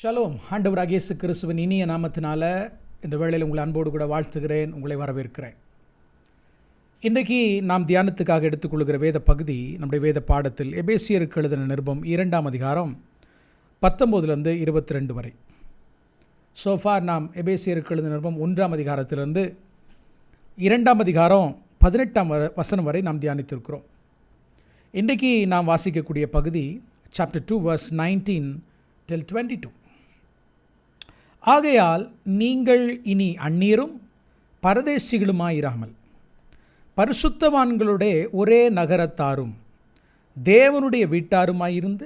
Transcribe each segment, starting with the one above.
Shalom. ஆண்டவராகிய இயேசு கிறிஸ்துவின் இனிய நாமத்தினால இந்த வேளையில் உங்களை அன்போடு கூட வாழ்த்துகிறேன், உங்களை வரவேற்கிறேன். இன்றைக்கு நாம் தியானத்துக்காக எடுத்துக்கொள்கிற வேத பகுதி நம்முடைய வேத பாடத்தில் எபேசியருக்கு எழுதின நிருபம் 2ஆம் அதிகாரம் 19 22 வரை. சோஃபார் நாம் எபேசியருக்கு எழுதின நிருபம் 1ஆம் அதிகாரத்திலிருந்து 2ஆம் அதிகாரம் 18ஆம் வசனம் வரை நாம் தியானித்திருக்கிறோம். இன்றைக்கு நாம் வாசிக்கக்கூடிய பகுதி சாப்டர் 2 verse 19 till 22. ஆகையால் நீங்கள் இனி அந்நியரும் பரதேசிகளுமாயிராமல் பரிசுத்தவான்களுடைய ஒரே நகரத்தாரும் தேவனுடைய வீட்டாருமாயிருந்து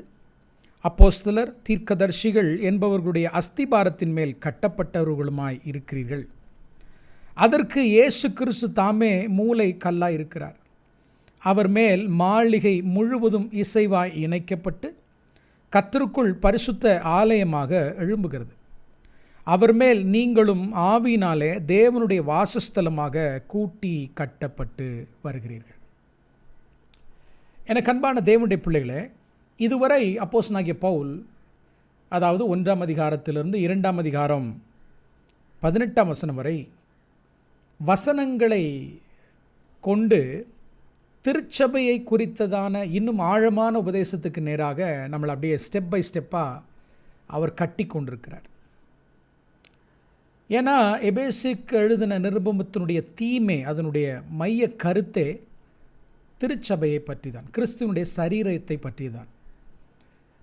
அப்போஸ்தலர் தீர்க்கதரிசிகள் என்பவர்களுடைய அஸ்திபாரத்தின் மேல் கட்டப்பட்டவர்களுமாய் இருக்கிறீர்கள். அதற்கு இயேசு கிறிஸ்து தாமே மூலை கல்லாய் இருக்கிறார். அவர் மேல் மாளிகை முழுவதும் இசைவாய் இணைக்கப்பட்டு கர்த்தருக்குள் பரிசுத்த ஆலயமாக எழும்புகிறது. அவர் மேல் நீங்களும் ஆவியினாலே தேவனுடைய வாசஸ்தலமாக கூட்டி கட்டப்பட்டு வருகிறீர்கள். எனக்கு அன்பான தேவனுடைய பிள்ளைகளே, இதுவரை அப்போஸ்தலனாகிய பவுல், அதாவது 1ஆம் அதிகாரத்திலிருந்து 2ஆம் அதிகாரம் 18ஆம் வசனம் வரை வசனங்களை கொண்டு திருச்சபையை குறித்ததான இன்னும் ஆழமான உபதேசத்துக்கு நேராக நம்மளை அப்படியே ஸ்டெப் பை ஸ்டெப்பாக அவர் கட்டி கொண்டிருக்கிறார். ஏன்னா எபேசிக்கு எழுதின நிருபத்தினுடைய தீமே, அதனுடைய மைய கருத்தே திருச்சபையை பற்றி தான், கிறிஸ்துவனுடைய சரீரத்தை பற்றி தான்.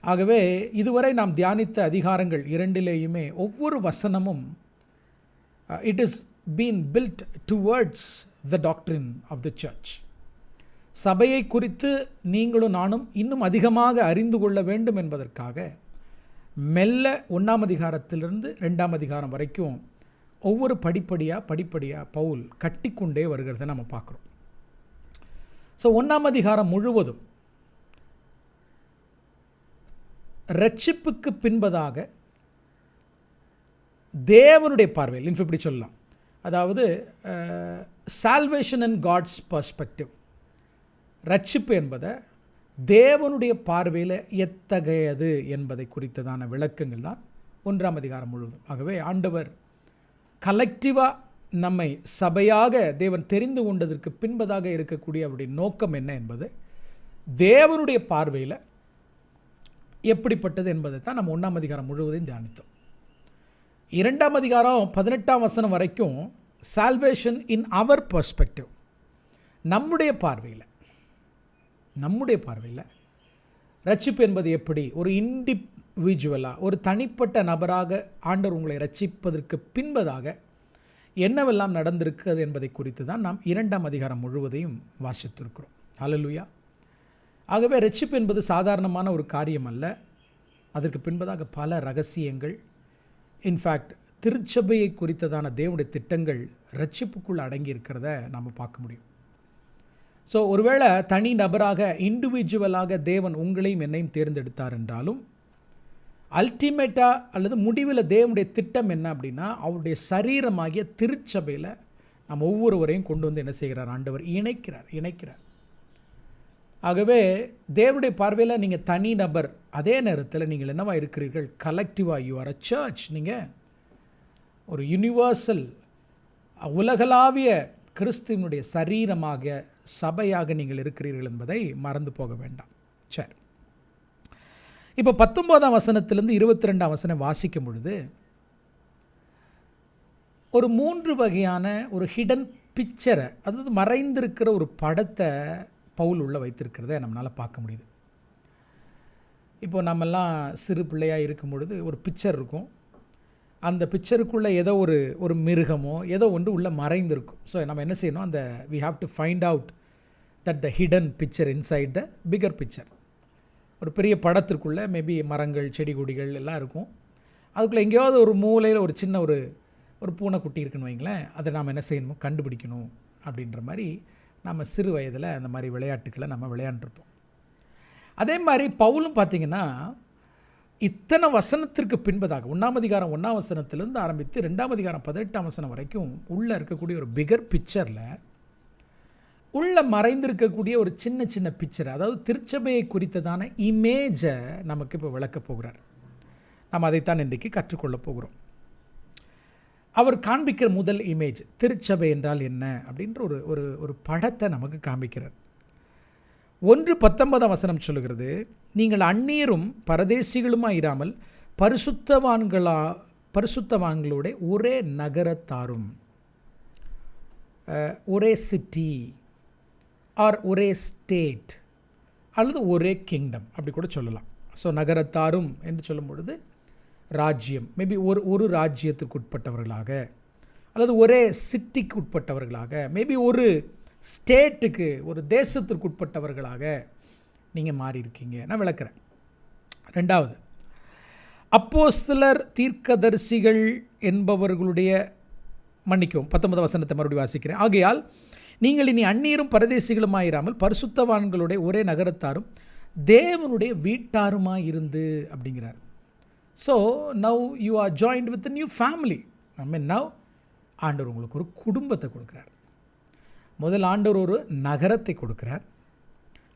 ஆகவே இதுவரை நாம் தியானித்த அதிகாரங்கள் இரண்டிலேயுமே ஒவ்வொரு வசனமும் it is been built towards the doctrine of the church. சபையை குறித்து நீங்களும் நானும் இன்னும் அதிகமாக அறிந்து கொள்ள வேண்டும் என்பதற்காக மெல்ல 1ஆம் அதிகாரத்திலிருந்து 2ஆம் அதிகாரம் வரைக்கும் ஒவ்வொரு படிப்படியாக பவுல் கட்டிக்கொண்டே வருகிறத நம்ம பார்க்குறோம். ஸோ 1ஆம் அதிகாரம் முழுவதும் ரட்சிப்புக்கு பின்பதாக தேவனுடைய பார்வையில் இப்படி சொல்லலாம், அதாவது சால்வேஷன் அண்ட் காட்ஸ் பர்ஸ்பெக்டிவ், ரட்சிப்பு என்பதை தேவனுடைய பார்வையில் எத்தகையது என்பதை குறித்ததான விளக்கங்கள் தான் 1ஆம் அதிகாரம் முழுவதும். ஆகவே ஆண்டவர் கலெக்டிவாக நம்மை சபையாக தேவன் தெரிந்து கொண்டதற்கு பின்பதாக இருக்கக்கூடிய அவருடைய நோக்கம் என்ன என்பது தேவனுடைய பார்வையில் எப்படிப்பட்டது என்பதை தான் நம்ம 1ஆம் அதிகாரம் முழுவதையும் தியானித்தோம். 2ஆம் அதிகாரம் 18ஆம் வசனம் வரைக்கும் சால்வேஷன் இன் அவர் பர்ஸ்பெக்டிவ், நம்முடைய பார்வையில் ரட்சிப்பு என்பது எப்படி, ஒரு இண்டிவிஜுவலாக, ஒரு தனிப்பட்ட நபராக ஆண்டவர் உங்களை ரட்சிப்பதற்கு பின்பதாக என்னவெல்லாம் நடந்திருக்கிறது என்பதை குறித்து தான் நாம் 2ஆம் அதிகாரம் முழுவதையும் வாசித்திருக்கிறோம். ஹல்லேலூயா. ஆகவே ரட்சிப்பு என்பது சாதாரணமான ஒரு காரியம் அல்ல. அதற்கு பின்பதாக பல ரகசியங்கள், இன்ஃபேக்ட் திருச்சபையை குறித்ததான தேவனுடைய திட்டங்கள் ரட்சிப்புக்குள் அடங்கி இருக்கிறத நாம் பார்க்க முடியும். ஸோ ஒருவேளை தனி நபராக இண்டிவிஜுவலாக தேவன் உங்களையும் என்னையும் தேர்ந்தெடுத்தார் என்றாலும் அல்டிமேட்டாக அல்லது முடிவில் தேவனுடைய திட்டம் என்ன அப்படின்னா, அவருடைய சரீரமாகிய திருச்சபையில் நம்ம ஒவ்வொருவரையும் கொண்டு வந்து என்ன செய்கிறார், ஆண்டவர் இணைக்கிறார். ஆகவே தேவனுடைய பார்வையில் நீங்கள் தனி நபர், அதே நேரத்தில் நீங்கள் என்னவா இருக்கிறீர்கள், கலெக்டிவாக யூ ஆர் அ சர்ச். நீங்கள் ஒரு யூனிவர்சல், உலகளாவிய கிறிஸ்துவனுடைய சரீரமாக, சபையாக நீங்கள் இருக்கிறீர்கள் என்பதை மறந்து போக வேண்டாம். சரி, இப்போ 19ஆம் வசனத்திலிருந்து 22ஆம் வசனம் வாசிக்கும் பொழுது ஒரு 3 வகையான ஒரு ஹிடன் பிக்சரை, அதாவது மறைந்திருக்கிற ஒரு படத்தை பவுல் உள்ள வைத்திருக்கிறத நம்மளால் பார்க்க முடியுது. இப்போ நம்மெல்லாம் சிறு பிள்ளையாக இருக்கும் பொழுது ஒரு பிக்சர் இருக்கும். அந்த பிக்சருக்குள்ளே ஏதோ ஒரு மிருகமோ ஏதோ ஒன்று உள்ளே மறைந்திருக்கும். ஸோ நம்ம என்ன செய்யணும், அந்த we have to find out that the hidden picture inside the bigger picture. ஒரு பெரிய படத்திற்குள்ளே மேபி மரங்கள், செடி கொடிகள் எல்லாம் இருக்கும். அதுக்குள்ளே எங்கேயாவது ஒரு மூலையில் ஒரு சின்ன ஒரு பூனைக்குட்டி இருக்குன்னு வைங்களேன், அதை நாம் என்ன செய்யணும், கண்டுபிடிக்கணும். அப்படின்ற மாதிரி நம்ம சிறு வயதில் அந்த மாதிரி விளையாட்டுக்களை நம்ம விளையாண்டுருப்போம். அதே மாதிரி பவுலும் பார்த்திங்கன்னா இத்தனை வசனத்திற்கு பின்பதாக 1ஆம் அதிகாரம் 1ஆம் வசனத்திலிருந்து ஆரம்பித்து 2ஆம் அதிகாரம் 18ஆம் வசனம் வரைக்கும் உள்ளே இருக்கக்கூடிய ஒரு பிகர் பிக்சரில் உள்ளே மறைந்திருக்கக்கூடிய ஒரு சின்ன பிக்சர், அதாவது திருச்சபையை குறித்ததான இமேஜை நமக்கு இப்போ விளக்க போகிறார். நாம் அதைத்தான் இன்றைக்கு கற்றுக்கொள்ளப் போகிறோம். அவர் காண்பிக்கிற முதல் இமேஜ் திருச்சபை என்றால் என்ன அப்படின்ற ஒரு படத்தை நமக்கு காண்பிக்கிறார். 1:19 சொல்லுகிறது, நீங்கள் அந்நியரும் பரதேசிகளுமாய் இராமல் பரிசுத்தவான்களோட ஒரே நகரத்தாரும், ஒரே சிட்டி ஆர் ஒரே ஸ்டேட் அல்லது ஒரே கிங்டம் அப்படி கூட சொல்லலாம். ஸோ நகரத்தாரும் என்று சொல்லும் பொழுது ராஜ்யம், மேபி ஒரு ராஜ்யத்திற்கு உட்பட்டவர்களாக அல்லது ஒரே சிட்டிக்கு உட்பட்டவர்களாக, மேபி ஒரு ஸ்டேட்டுக்கு ஒரு தேசத்திற்கு உட்பட்டவர்களாக நீங்கள் மாறி இருக்கீங்க. நான் விளக்குறேன். 2வது, அப்போஸ்தலர் தீர்க்கதரிசிகள் என்பவர்களுடைய, மன்னிக்கவும் 19 மறுபடியும் வாசிக்கிறேன். ஆகையால் நீங்கள் இனி அந்நியரும் பரதேசிகளுமாயிராமல் பரிசுத்தவான்களுடைய ஒரே நகரத்தாரும் தேவனுடைய வீட்டாருமாய் இருந்து அப்படிங்கிறார். So now you are joint with new family. Now ஆண்டவர் உங்களுக்கு ஒரு குடும்பத்தை கொடுக்குறார். முதல் ஆண்டவர் ஒரு நகரத்தை கொடுக்குறார்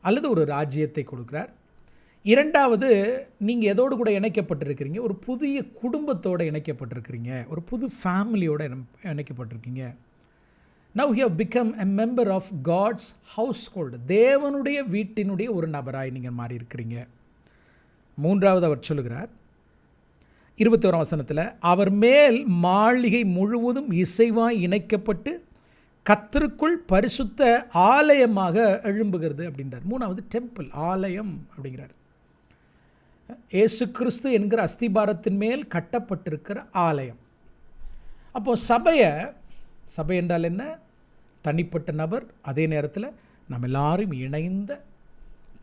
அல்லது ஒரு ராஜ்யத்தை கொடுக்குறார். 2வது, நீங்கள் எதோடு கூட இணைக்கப்பட்டிருக்கிறீங்க? ஒரு புதிய குடும்பத்தோடு இணைக்கப்பட்டிருக்கிறீங்க, ஒரு புது ஃபேமிலியோடு இணைக்கப்பட்டிருக்கீங்க. Now you have become a member of God's household. தேவனுடைய வீட்டினுடைய ஒரு நபராய் நீங்கள் மாறி இருக்கிறீங்க. 3வது அவர் சொல்லுகிறார் 21 அவர் மேல் மாளிகை முழுவதும் இசைவாய் இணைக்கப்பட்டு கர்த்தருக்குள் பரிசுத்த ஆலயமாக எழும்புகிறது அப்படின்றார். 3வது டெம்பிள், ஆலயம் அப்படிங்கிறார். இயேசு கிறிஸ்து என்கிற அஸ்திபாரத்தின் மேல் கட்டப்பட்டிருக்கிற ஆலயம். அப்போது சபை என்றால் என்ன? தனிப்பட்ட நபர். அதே நேரத்தில் நம்ம எல்லாரும் இணைந்த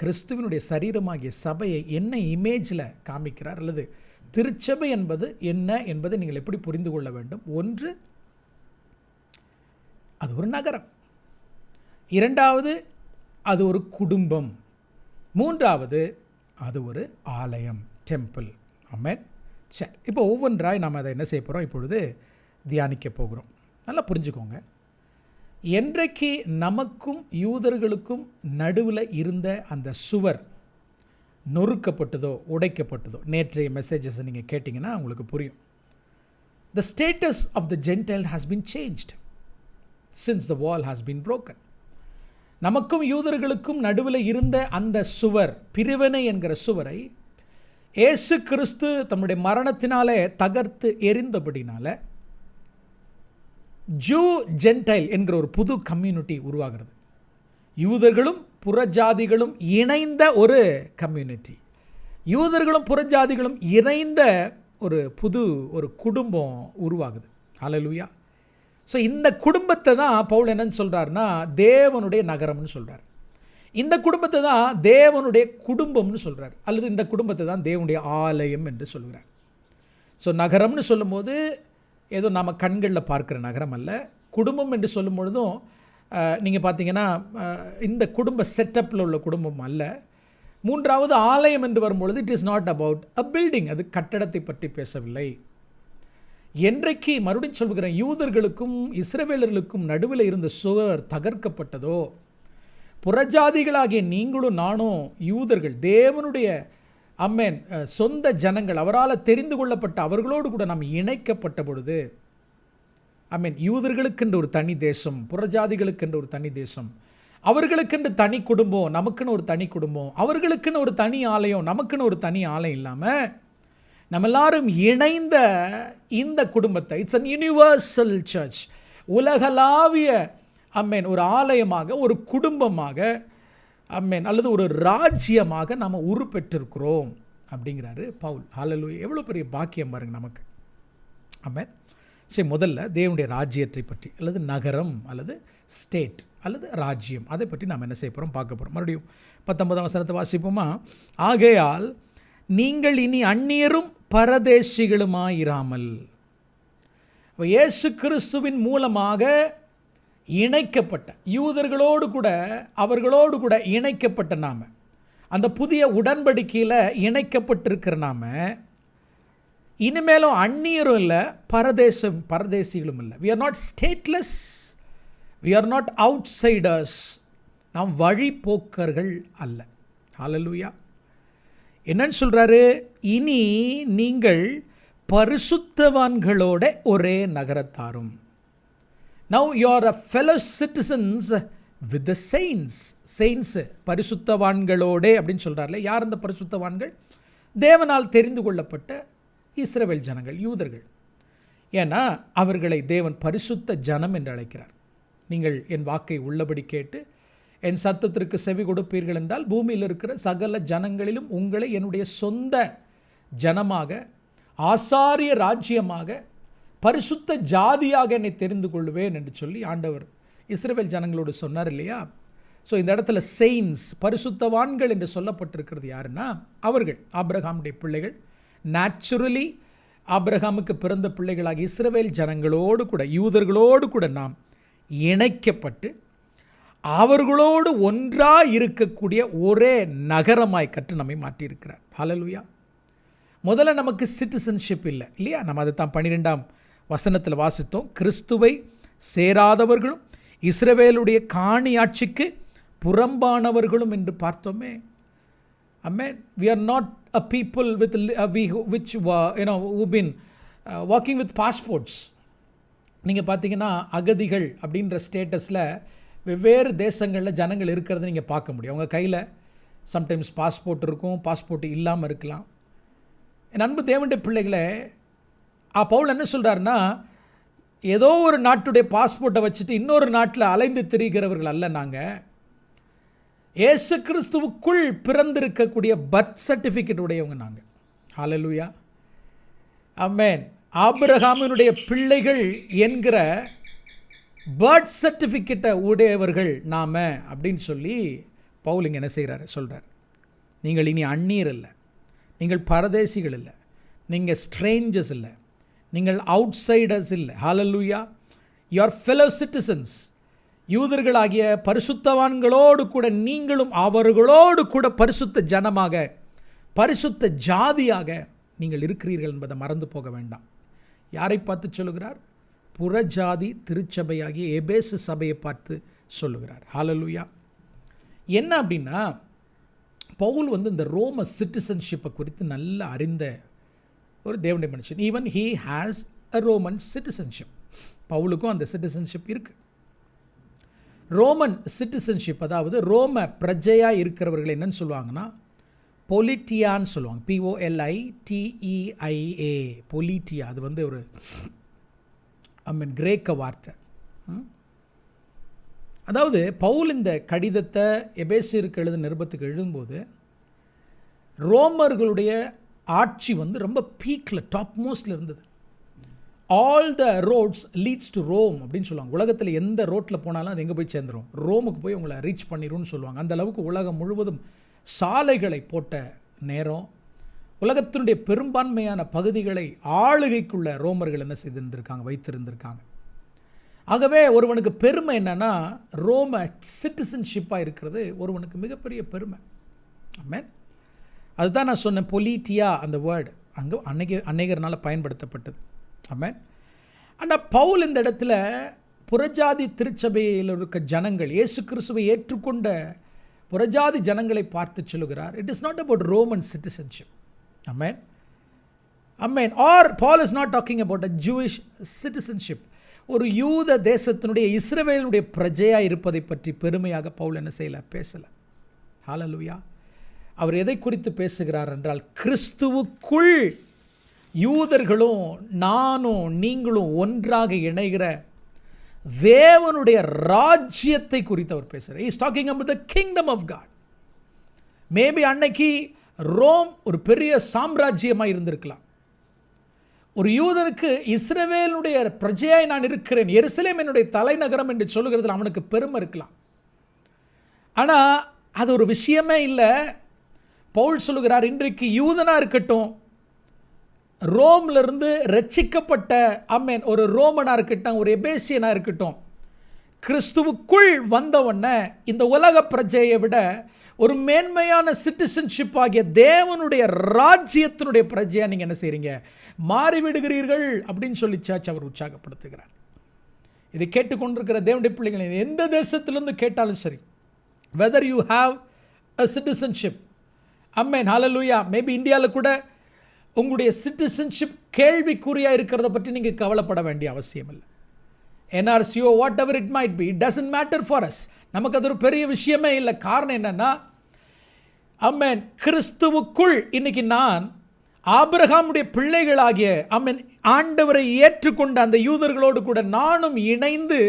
கிறிஸ்துவினுடைய சரீரமாகிய சபையை என்ன இமேஜில் காமிக்கிறார், அல்லது திருச்சபை என்பது என்ன என்பதை நீங்கள் எப்படி புரிந்து கொள்ள வேண்டும்? 1, அது ஒரு நகரம். 2வது, அது ஒரு குடும்பம். 3வது, அது ஒரு ஆலயம், டெம்பிள். ஆமென். சரி, இப்போ ஒவ்வொன்றாய் நாம் அதை என்ன செய்ய போகிறோம்? இப்பொழுது தியானிக்க போகிறோம். நல்லா புரிஞ்சுக்கோங்க. என்றைக்கு நமக்கும் யூதர்களுக்கும் நடுவில் இருந்த அந்த சுவர் நொறுக்கப்பட்டதோ உடைக்கப்பட்டதோ, நேற்றைய மெசேஜஸை நீங்கள் கேட்டிங்கன்னா உங்களுக்கு புரியும். The status of the Gentile has been changed since the wall has been broken. நமக்கும் யூதர்களுக்கும் நடுவில் இருந்த அந்த சுவர், பிரிவினை என்கிற சுவரை இயேசு கிறிஸ்து தம்முடைய மரணத்தினாலே தகர்த்து எறிந்தபடினால ஜூ ஜென்டைல் என்கிற ஒரு புது கம்யூனிட்டி உருவாகிறது. யூதர்களும் புறஜாதிகளும் இணைந்த ஒரு கம்யூனிட்டி, யூதர்களும் புறஜாதிகளும் இணைந்த ஒரு குடும்பம் உருவாகுது. ஹல்லேலூயா. ஸோ இந்த குடும்பத்தை தான் பவுல் என்னன்னு சொல்கிறாருன்னா தேவனுடைய நகரம்னு சொல்கிறார். இந்த குடும்பத்தை தான் தேவனுடைய குடும்பம்னு சொல்கிறார், அல்லது இந்த குடும்பத்தை தான் தேவனுடைய ஆலயம் என்று சொல்கிறார். ஸோ நகரம்னு சொல்லும்போது ஏதோ நாம் கண்களில் பார்க்குற நகரம் அல்ல. குடும்பம் என்று சொல்லும் பொழுதும் நீங்கள் பார்த்தீங்கன்னா இந்த குடும்ப செட்டப்பில் உள்ள குடும்பம் அல்ல. 3வது ஆலயம் என்று வரும்பொழுது it is not about a building, அது கட்டடத்தை பற்றி பேசவில்லை. என்றைக்கு மறுபடியும் சொல்கிறேன், யூதர்களுக்கும் இஸ்ரவேலர்களுக்கும் நடுவில் இருந்த சுவர் தகர்க்கப்பட்டதோ, புறஜாதிகளாகிய நீங்களும் நானும் யூதர்கள், தேவனுடைய சொந்த ஜனங்கள், அவரால் தெரிந்து கொள்ளப்பட்ட அவர்களோடு கூட நாம் இணைக்கப்பட்ட பொழுது, யூதர்களுக்கென்று ஒரு தனி தேசம், புறஜாதிகளுக்கென்று ஒரு தனி தேசம், அவர்களுக்கென்று தனி குடும்பம், நமக்குன்னு ஒரு தனி குடும்பம், அவர்களுக்குன்னு ஒரு தனி ஆலயம், நமக்குன்னு ஒரு தனி ஆலயம் இல்லாமல் நம்ம எல்லாரும் இணைந்த இந்த குடும்பத்தை, இட்ஸ் அன் யூனிவர்சல் சர்ச், உலகளாவிய ஒரு ஆலயமாக, ஒரு குடும்பமாக, அல்லது ஒரு ராஜ்யமாக நாம் உருப்பெற்றிருக்கிறோம் அப்படிங்கிறாரு பவுல். ஹல்லேலூயா. எவ்வளோ பெரிய பாக்கியம் பாருங்க நமக்கு. ஆமென். சரி, முதல்ல தேவனுடைய ராஜ்யத்தை பற்றி, அல்லது நகரம், அல்லது ஸ்டேட், அல்லது ராஜ்யம், அதை பற்றி நாம் என்ன செய்ய போகிறோம், பார்க்க போகிறோம். மறுபடியும் 19 வாசிப்போமா? ஆகையால் நீங்கள் இனி அந்நியரும் பரதேசிகளுமாயிராமல். இயேசு கிறிஸ்துவின் மூலமாக இணைக்கப்பட்ட யூதர்களோடு கூட, அவர்களோடு கூட இணைக்கப்பட்ட நாம், அந்த புதிய உடன்படிக்கையில் இணைக்கப்பட்டிருக்கிற நாம் இனிமேலும் அந்நியரும் இல்லை, பரதேசிகளும் இல்லை. we are not stateless, we are not outsiders. நாம் வழிபோக்கர்கள் அல்ல. ஹல்லேலூயா. என்னன்னு சொல்கிறாரு? இனி நீங்கள் பரிசுத்தவான்களோட ஒரே நகரத்தாரும். Now you are a fellow citizens with the saints. Saints பரிசுத்தவான்களோட அப்படின்னு சொல்கிறார்ல. யார் அந்த பரிசுத்தவான்கள்? தேவனால் தெரிந்து கொள்ளப்பட்ட இஸ்ரவேல் ஜனங்கள், யூதர்கள். ஏன்னா அவர்களை தேவன் பரிசுத்த ஜனம் என்று அழைக்கிறார். நீங்கள் என் வாக்கை உள்ளபடி கேட்டு என் சத்தத்திற்கு செவி கொடுப்பீர்கள் என்றால் பூமியில் இருக்கிற சகல ஜனங்களிலும் உங்களை என்னுடைய சொந்த ஜனமாக, ஆசாரிய ராஜ்யமாக, பரிசுத்த ஜாதியாக என்னை தெரிந்து கொள்வேன் என்று சொல்லி ஆண்டவர் இஸ்ரவேல் ஜனங்களோடு சொன்னார் இல்லையா? ஸோ இந்த இடத்துல செயின்ஸ், பரிசுத்தவான்கள் என்று சொல்லப்பட்டிருக்கிறது யாருன்னா அவர்கள் ஆபிரகாமுடைய பிள்ளைகள். நேச்சுரலி ஆபிரகாமுக்கு பிறந்த பிள்ளைகளாக இஸ்ரவேல் ஜனங்களோடு கூட, யூதர்களோடு கூட நாம் இணைக்கப்பட்டு அவர்களோடு ஒன்றாக இருக்கக்கூடிய ஒரே நகரமாய் கற்று நம்மை மாற்றியிருக்கிறார். ஹல்லேலூயா. முதல்ல நமக்கு சிட்டிசன்ஷிப் இல்லை இல்லையா? நம்ம அதை தான் 12ஆம் வசனத்தில் வாசித்தோம். கிறிஸ்துவை சேராதவர்களும் இஸ்ரவேலுடைய காணி ஆட்சிக்கு புறம்பானவர்களும் என்று பார்த்தோமே. Amen. We are not a people with which who've been walking with passports. நீங்கள் பார்த்தீங்கன்னா அகதிகள் அப்படின்ற ஸ்டேட்டஸில் வெவ்வேறு தேசங்களில் ஜனங்கள் இருக்கிறத நீங்கள் பார்க்க முடியும். அவங்க கையில் சம்டைம்ஸ் பாஸ்போர்ட் இருக்கும், பாஸ்போர்ட் இல்லாமல் இருக்கலாம். என் அன்பு தேவனுடைய பிள்ளைகளை, பவுல் என்ன சொல்கிறாருன்னா, ஏதோ ஒரு நாட்டுடைய பாஸ்போர்ட்டை வச்சுட்டு இன்னொரு நாட்டில் அலைந்து திரிகிறவர்கள் அல்ல நாங்கள். இயேசு கிறிஸ்துவுக்குள் பிறந்திருக்கக்கூடிய பர்த் சர்டிஃபிகேட் உடையவங்க நாங்கள். ஹல்லேலூயா. ஆமென். ஆபிரகாமினுடைய பிள்ளைகள் என்கிற பர்த் சர்டிஃபிகேட்டை உடையவர்கள் நாம அப்படின்னு சொல்லி பவுல் இங்கே என்ன செய்கிறாரு? சொல்கிறார், நீங்கள் இனி அந்நியர் இல்லை, நீங்கள் பரதேசிகள் இல்லை, நீங்கள் ஸ்ட்ரேஞ்சர்ஸ் இல்லை, நீங்கள் அவுட் சைடர்ஸ் இல்லை. ஹல்லேலூயா. Your fellow citizens. யூதர்களாகிய பரிசுத்தவான்களோடு கூட நீங்களும் அவர்களோடு கூட பரிசுத்த ஜனமாக, பரிசுத்த ஜாதியாக நீங்கள் இருக்கிறீர்கள் என்பதை மறந்து போக வேண்டாம். யாரை பார்த்து சொல்லுகிறார்? புறஜாதி திருச்சபையாகிய எபேசு சபையை பார்த்து சொல்லுகிறார். ஹல்லேலூயா. என்ன அப்படின்னா, பவுல் இந்த ரோம சிட்டிசன்ஷிப்பை குறித்து நல்லா அறிந்த ஒரு தேவனுடைய மனுஷன். Even he has a Roman citizenship. பவுலுக்கும் அந்த சிட்டிசன்ஷிப் இருக்குது. ரோமன் சிட்டிசன்ஷிப், அதாவது ரோம பிரஜையாக இருக்கிறவர்கள் என்னன்னு சொல்லுவாங்கன்னா பொலிட்டியான்னு சொல்லுவாங்க. POLITEIA, பொலிட்டியா. அது ஒரு கிரேக்க வார்த்தை. அதாவது பவுல் இந்த கடிதத்தை எபேசியருக்கு எழுத நிருபத்துக்கு எழுதும்போது ரோமர்களுடைய ஆட்சி ரொம்ப பீக்கில், டாப் மோஸ்டில் இருந்தது. All the roads leads to Rome அப்படின்னு சொல்லுவாங்க. உலகத்தில் எந்த ரோட்டில் போனாலும் அது எங்கே போய் சேர்ந்துடும்? ரோமுக்கு போய் உங்களை ரீச் பண்ணிடும்னு சொல்லுவாங்க. அந்த அளவுக்கு உலகம் முழுவதும் சாலைகளை போட்ட நேரம். உலகத்தினுடைய பெரும்பான்மையான பகுதிகளை ஆளுகைக்குள்ள ரோமர்கள் என்ன செய்திருந்திருக்காங்க? வைத்திருந்திருக்காங்க. ஆகவே ஒருவனுக்கு பெருமை என்னன்னா, ரோம சிட்டிசன்ஷிப்பாக இருக்கிறது ஒருவனுக்கு மிகப்பெரிய பெருமை. ஆமென். அதுதான் நான் சொன்னேன், பொலிட்டியா அந்த வேர்டு அங்கே அநேகர்னால் பயன்படுத்தப்பட்டது. ஆமென். ஆனால் பவுல் இந்த இடத்துல புறஜாதி திருச்சபையில் இருக்க ஜனங்கள், இயேசு கிறிஸ்துவை ஏற்றுக்கொண்ட புறஜாதி ஜனங்களை பார்த்து சொல்லுகிறார், it is not about Roman citizenship. ஆமென். ஆமென். Or Paul is not talking about a Jewish citizenship. ஒரு யூத தேசத்தினுடைய இஸ்ரவேலுடைய பிரஜையாக இருப்பதை பற்றி பெருமையாக பவுல் என்ன செய்யலை? பேசலை. ஹல்லேலூயா. அவர் எதை குறித்து பேசுகிறார் என்றால், கிறிஸ்துவுக்குள் யூதர்களும் நானும் நீங்களும் ஒன்றாக இணைகிற தேவனுடைய ராஜ்யத்தை குறித்து அவர் பேசுகிறார். Is talking about the kingdom of God. Maybe அன்னைக்கு ரோம் ஒரு பெரிய சாம்ராஜ்யமாக இருந்திருக்கலாம். ஒரு யூதனுக்கு இஸ்ரவேலுடைய பிரஜையாய் நான் இருக்கிறேன், எருசலேம் என்னுடைய தலைநகரம் என்று சொல்லுகிறதுல அவனுக்கு பெருமை இருக்கலாம். ஆனால் அது ஒரு விஷயமே இல்லை. பவுல் சொல்லுகிறார், இன்றைக்கு யூதனாக இருக்கட்டும், ரோம்லேருந்து ரட்சிக்கப்பட்ட ஒரு ரோமனாக இருக்கட்டும், ஒரு எபேசியனாக இருக்கட்டும், கிறிஸ்துவுக்குள் வந்தவொடனே இந்த உலக பிரஜையை விட ஒரு மேன்மையான சிட்டிசன்ஷிப் ஆகிய தேவனுடைய ராஜ்யத்தினுடைய பிரஜையாக நீங்கள் என்ன செய்கிறீங்க? மாறிவிடுகிறீர்கள் அப்படின்னு சொல்லி சர்ச் அவர் உற்சாகப்படுத்துகிறார். இதை கேட்டுக்கொண்டிருக்கிற தேவனுடைய பிள்ளைகளை எந்த தேசத்திலிருந்து கேட்டாலும் சரி, whether you have a citizenship amen, hallelujah. Maybe இந்தியாவில் கூட உங்களுடைய சிட்டிசன்ஷிப் கேள்விக்குறியாக இருக்கிறத பற்றி நீங்கள் கவலைப்பட வேண்டிய அவசியம் இல்லை. NRCO what ever it might be, it doesn't matter for us. நமக்கு அது ஒரு பெரிய விஷயமே இல்லை. காரணம் என்னன்னா, ஆமென், கிறிஸ்துவுக்குள் இன்னைக்கு நான் ஆபிரகாமுடைய பிள்ளைகளாகிய ஆமென் ஆண்டவரை ஏற்றுக்கொண்ட அந்த யூதர்களோடு கூட நானும் இணைந்து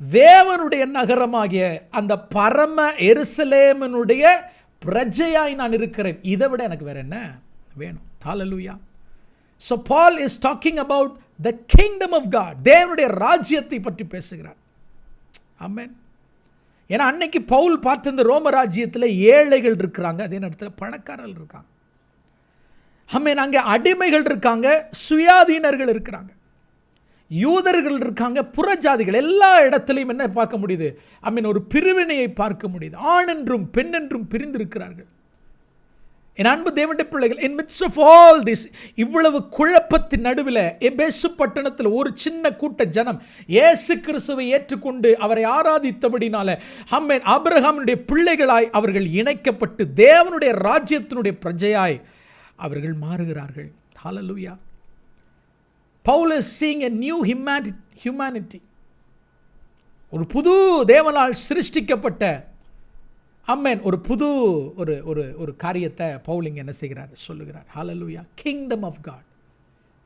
தேவனுடைய நகரமாகிய அந்த பரம எருசலேமினுடைய பிரஜையாய் நான் இருக்கிறேன். இதை விட எனக்கு வேற என்ன வேணும்? ஹல்லேலூயா. So Paul is talking about the kingdom of God. தேவனுடைய ராஜ்யத்தை பற்றி பேசுகிறார். ஆமென். ஏன்னா அன்னைக்கு பவுல் பார்த்த இந்த ரோம ராஜ்யத்தில் ஏழைகள் இருக்கிறாங்க, அதே நேரத்தில் பணக்காரர்கள் இருக்காங்க. ஆமென். அங்கே அடிமைகள் இருக்காங்க, சுயாதீனர்கள் இருக்கிறாங்க, யூதர்கள் இருக்காங்க, புறஜாதிகள். எல்லா இடத்துலையும் என்ன பார்க்க முடியுது? ஆமென், ஒரு பிரிவினையை பார்க்க முடியுது. ஆண் என்றும் பெண் என்றும் பிரிந்திருக்கிறார்கள். என் அன்பு தேவனுடைய பிள்ளைகள், in midst of all this, இவ்வளவு குழப்பத்தின் நடுவில் எபேசு பட்டணத்தில் ஒரு சின்ன கூட்ட ஜனம் இயேசு கிறிஸ்துவை ஏற்றுக்கொண்டு அவரை ஆராதித்தபடினால ஆமென் ஆபிரகாமுடைய பிள்ளைகளாய் அவர்கள் இணைக்கப்பட்டு தேவனுடைய ராஜ்யத்தினுடைய பிரஜையாய் அவர்கள் மாறுகிறார்கள். ஹல்லேலூயா. Paul is seeing a new humanity. ஒரு புது தேவனால் சிருஷ்டிக்கப்பட்ட ஆமென் ஒரு புது ஒரு காரியத்தை பவுல் இங்கே என்ன செய்கிறார் சொல்லுகிறார். ஹல்லேலூயா. Kingdom of God.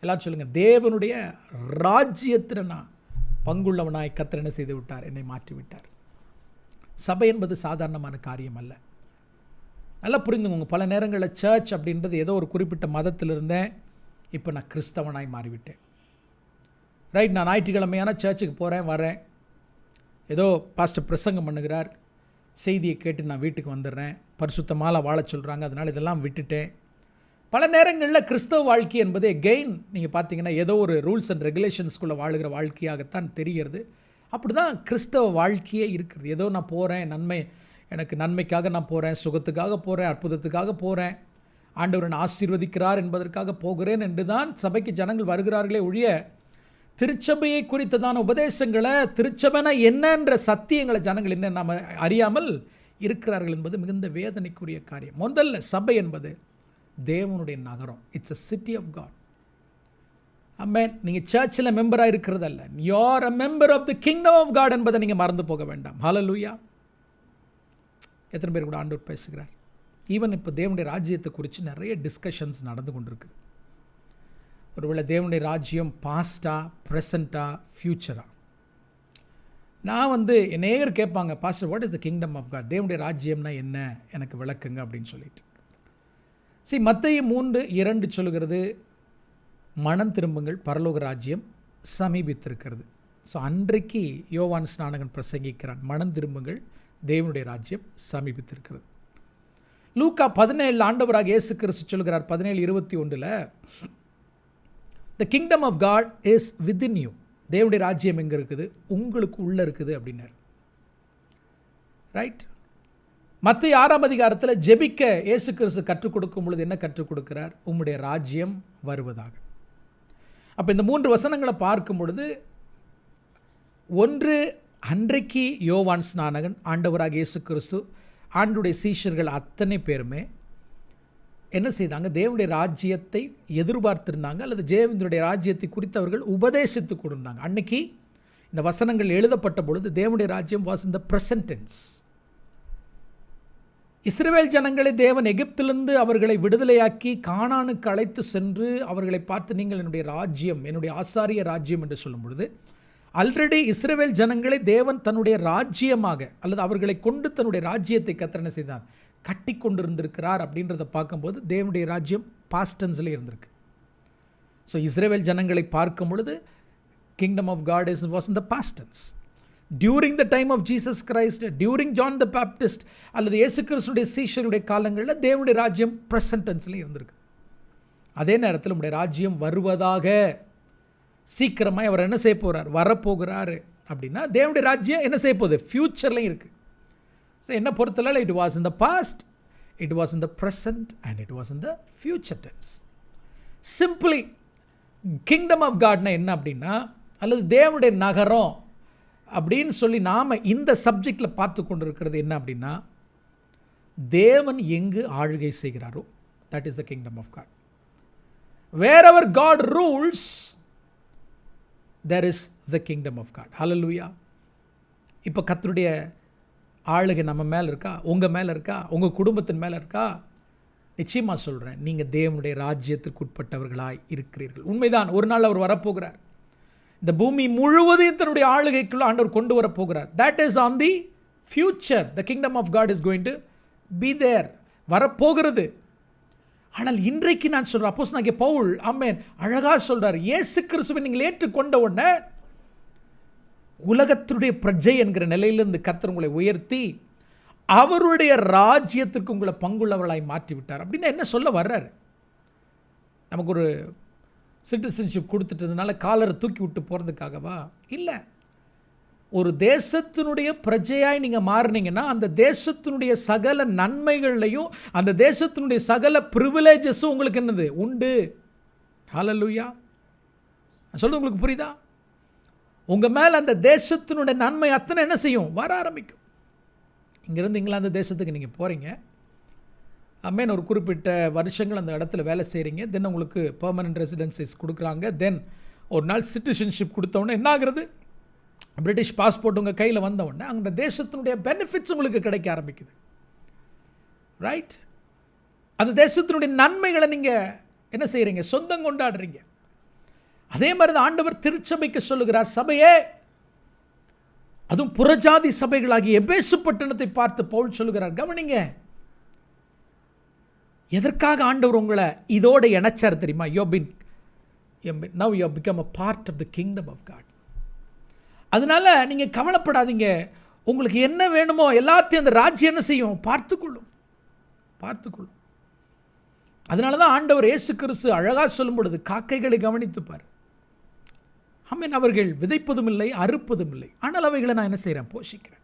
எல்லாரும் சொல்லுங்க, தேவனுடைய ராஜ்யத்தில் நான் பங்குள்ளவனாய் கர்த்தர் என்ன செய்து விட்டார், என்னை மாற்றி விட்டார். சபை என்பது சாதாரணமான காரியம் அல்ல. நல்லா புரிந்துங்க. பல நேரங்களில் சர்ச் அப்படின்றது ஏதோ ஒரு குறிப்பிட்ட மதத்தில் இருந்தேன், இப்போ நான் கிறிஸ்தவனாய் மாறிவிட்டேன். ரைட், நான் ஞாயிற்றுக்கிழமையான சர்ச்சுக்கு போகிறேன், வரேன், ஏதோ பாஸ்டர் பிரசங்கம் பண்ணுகிறார், செய்தியை கேட்டு நான் வீட்டுக்கு வந்துடுறேன், பரிசுத்தமாக வாழ சொல்கிறாங்க, அதனால் இதெல்லாம் விட்டுட்டேன். பல நேரங்களில் கிறிஸ்தவ வாழ்க்கை என்பது எகெயின் நீங்கள் பார்த்தீங்கன்னா ஏதோ ஒரு ரூல்ஸ் அண்ட் ரெகுலேஷன்ஸ்குள்ளே வாழுகிற வாழ்க்கையாகத்தான் தெரிகிறது. அப்படி தான் கிறிஸ்தவ வாழ்க்கையே இருக்கிறது. ஏதோ நான் போகிறேன், எனக்கு நன்மைக்காக நான் போகிறேன், சுகத்துக்காக போகிறேன், அற்புதத்துக்காக போகிறேன், ஆண்டவரை ஆசீர்வதிக்கிறார் என்பதற்காக போகிறேன் என்று தான் சபைக்கு ஜனங்கள் வருகிறார்களே ஒழிய திருச்சபையை குறித்ததான உபதேசங்களை, திருச்சபைனா என்னன்ற சத்தியங்களை ஜனங்கள் என்ன நாம் அறியாமல் இருக்கிறார்கள் என்பது மிகுந்த வேதனைக்குரிய காரியம். முதல்ல சபை என்பது தேவனுடைய நகரம். It's a city of God. ஆமென். நீங்கள் சர்ச்சில் மெம்பராக இருக்கிறதல்ல, you are a member of the kingdom of God என்பதை நீங்கள் மறந்து போக வேண்டாம். ஹல்லேலூயா. எத்தனை பேர் கூட ஆண்டவர் பேசுகிறார்? ஈவன் இப்போ தேவனுடைய ராஜ்யத்தை குறித்து நிறைய டிஸ்கஷன்ஸ் நடந்து கொண்டிருக்குது. ஒருவேளை தேவனுடைய ராஜ்யம் பாஸ்டா, ப்ரெசண்ட்டா, ஃப்யூச்சரா? நான் நேயர் கேட்பாங்க, pastor what is the kingdom of God, தேவனுடைய ராஜ்யம்னா என்ன, எனக்கு விளக்குங்க அப்படின்னு சொல்லிட்டு. மத்தேயு 3:2 சொல்லுகிறது, மனம் திரும்புங்கள், பரலோக ராஜ்யம் சமீபித்திருக்கிறது. ஸோ அன்றைக்கு யோவான் ஸ்நானகன் பிரசங்கிக்கிறான், மனம் திரும்புங்கள், தேவனுடைய ராஜ்யம் சமீபித்திருக்கிறது. லூக்கா 17 ஆண்டவராக இயேசு கிறிஸ்து சொல்கிறார் 17:21, the kingdom of God is within you. தேவனுடைய ராஜ்யம் எங்கே இருக்குது? உங்களுக்கு உள்ளே இருக்குது அப்படின்னார். ரைட். மத்தேயு 6ஆம் அதிகாரத்தில் ஜெபிக்க இயேசு கிறிஸ்து கற்றுக் கொடுக்கும் பொழுது என்ன கற்றுக் கொடுக்கிறார்? உம்முடைய ராஜ்யம் வருவதாக. அப்போ இந்த 3 வசனங்களை பார்க்கும் பொழுது, ஒன்று, அன்றைக்கு யோவான் ஸ்நானகன், ஆண்டவராக இயேசு கிறிஸ்து, ஆண்டுடைய சீஷர்கள் அத்தனை பேருமே என்ன செய்தாங்க? தேவனுடைய ராஜ்யத்தை எதிர்பார்த்திருந்தாங்க, அல்லது தேவனுடைய ராஜ்யத்தை குறித்து அவர்கள் உபதேசித்து கொடுத்தாங்க. அன்னைக்கு இந்த வசனங்கள் எழுதப்பட்ட பொழுது தேவனுடைய ராஜ்யம் was in the present tense. இஸ்ரவேல் ஜனங்களை தேவன் எகிப்திலிருந்து அவர்களை விடுதலையாக்கி கானானுக்கு அழைத்து சென்று அவர்களை பார்த்து, நீங்கள் என்னுடைய ராஜ்யம், என்னுடைய ஆசாரிய ராஜ்யம் என்று சொல்லும் பொழுது, ஆல்ரெடி இஸ்ரவேல் ஜனங்களை தேவன் தன்னுடைய ராஜ்யமாக அல்லது அவர்களை கொண்டு தன்னுடைய ராஜ்யத்தை கர்த்தர் என்ன செய்தார்? கட்டி கொண்டு இருந்திருக்கிறார். அப்படின்றத பார்க்கும்போது தேவனுடைய ராஜ்யம் பாஸ்ட் டென்ஸில் இருந்திருக்கு. ஸோ இஸ்ரவேல் ஜனங்களை பார்க்கும் பொழுது kingdom of God was in the past tense. During the time of Jesus Christ, during John the Baptist அல்லது இயேசு கிறிஸ்துடைய சீஷருடைய காலங்களில் தேவனுடைய ராஜ்யம் ப்ரெசன்ட் டென்ஸில் இருந்திருக்கு. அதே நேரத்தில் உங்களுடைய ராஜ்யம் வருவதாக, சீக்கிரமாக அவர் என்ன செய்ய போகிறார்? வரப்போகிறாரு. அப்படின்னா தேவனுடைய ராஜ்யம் என்ன செய்ய போகுது? ஃப்யூச்சர்லையும் இருக்குது. ஸோ என்ன பொறுத்தளவில் it was in the past, it was in the present and it was in the future tense. Simply kingdom of காட்னா என்ன அப்படின்னா, அல்லது தேவனுடைய நகரம் அப்படின்னு சொல்லி நாம் இந்த சப்ஜெக்டில் பார்த்து கொண்டு இருக்கிறது என்ன அப்படின்னா, தேவன் எங்கு ஆளுகை செய்கிறாரோ that is the kingdom of God. Wherever God rules, there is the kingdom of God. Hallelujah. இப்போ கர்த்தருடைய ஆளுகை நம்ம மேலே இருக்கா, உங்கள் மேலே இருக்கா, உங்கள் குடும்பத்தின் மேலே இருக்கா? நிச்சயமாக சொல்கிறேன், நீங்கள் தேவனுடைய ராஜ்யத்திற்கு உட்பட்டவர்களாய் இருக்கிறீர்கள். உண்மைதான், ஒரு நாள் அவர் வரப்போகிறார். இந்த பூமி முழுவதையும் தன்னுடைய ஆளுகைக்குள்ள ஆண்டவர் கொண்டு வரப்போகிறார். That is on the future. The kingdom of God is going to be there. வரப்போகிறது. ஆனால் இன்றைக்கு நான் சொல்கிறேன், அப்போஸ்தலனாகிய பவுல் ஆமென் அழகாக சொல்கிறார், இயேசு கிறிஸ்துவை நீங்கள் ஏற்றுக்கொண்ட உடனே உலகத்தினுடைய பிரஜை என்கிற நிலையிலிருந்து கர்த்தர் உங்களை உயர்த்தி அவருடைய ராஜ்யத்திற்கு உங்களை பங்குள்ளவர்களாய் மாற்றி விட்டார். அப்படின்னு என்ன சொல்ல வர்றாரு? நமக்கு ஒரு சிட்டிசன்ஷிப் கொடுத்துட்டதுனால காலரை தூக்கி விட்டு போகிறதுக்காகவா? இல்லை. ஒரு தேசத்தினுடைய பிரஜையாய் நீங்கள் மாறினீங்கன்னா அந்த தேசத்தினுடைய சகல நன்மைகளையும் அந்த தேசத்தினுடைய சகல ப்ரிவிலேஜஸும் உங்களுக்கு என்னது உண்டு. ஹல்லேலூயா. நான் சொல்றது உங்களுக்கு புரியுதா? உங்கள் மேலே அந்த தேசத்தினுடைய நன்மை அத்தனை என்ன செய்யும்? வர ஆரம்பிக்கும். இங்கேருந்து இங்கிலாந்து தேசத்துக்கு நீங்கள் போகிறீங்க, ஆமென், ஒரு குறிப்பிட்ட வருஷங்கள் அந்த இடத்துல வேலை செய்கிறீங்க, தென் உங்களுக்கு பெர்மனன்ட் ரெசிடென்சிஸ் கொடுக்குறாங்க, தென் ஒரு நாள் சிட்டிசன்ஷிப் கொடுத்தோன்னே என்ன ஆகுறது? பிரிட்டிஷ் பாஸ்போர்ட் உங்கள் கையில் வந்தவுடனே அந்த தேசத்தினுடைய பெனிஃபிட்ஸ் உங்களுக்கு கிடைக்க ஆரம்பிக்குது. ரைட்? அந்த தேசத்தினுடைய நன்மைகளை நீங்கள் என்ன செய்கிறீங்க? சொந்தம் கொண்டாடுறீங்க. அதே மாதிரி தான் ஆண்டவர் திருச்சபைக்கு சொல்லுகிறார், சபையே, அதுவும் புறஜாதி சபைகளாகிய எபேசு பட்டணத்தை பார்த்து பவுல் சொல்லுகிறார், கவனிங்க, எதற்காக ஆண்டவர் உங்களை இதோட இணைச்சார் தெரியுமா? now you have become a part of the kingdom of God. அதனால நீங்கள் கவலைப்படாதீங்க. உங்களுக்கு என்ன வேணுமோ எல்லாத்தையும் அந்த ராஜ்யம் என்ன செய்யும்? பார்த்துக்கொள்ளும். அதனால தான் ஆண்டவர் இயேசு கிறிஸ்து அழகாக சொல்லும் பொழுது காக்கைகளை கவனித்துப்பார். ஆமென். அவர்கள் விதைப்பதும் இல்லை, அறுப்பதும் இல்லை, ஆனால் அவைகளை நான் என்ன செய்கிறேன்? போஷிக்கிறேன்.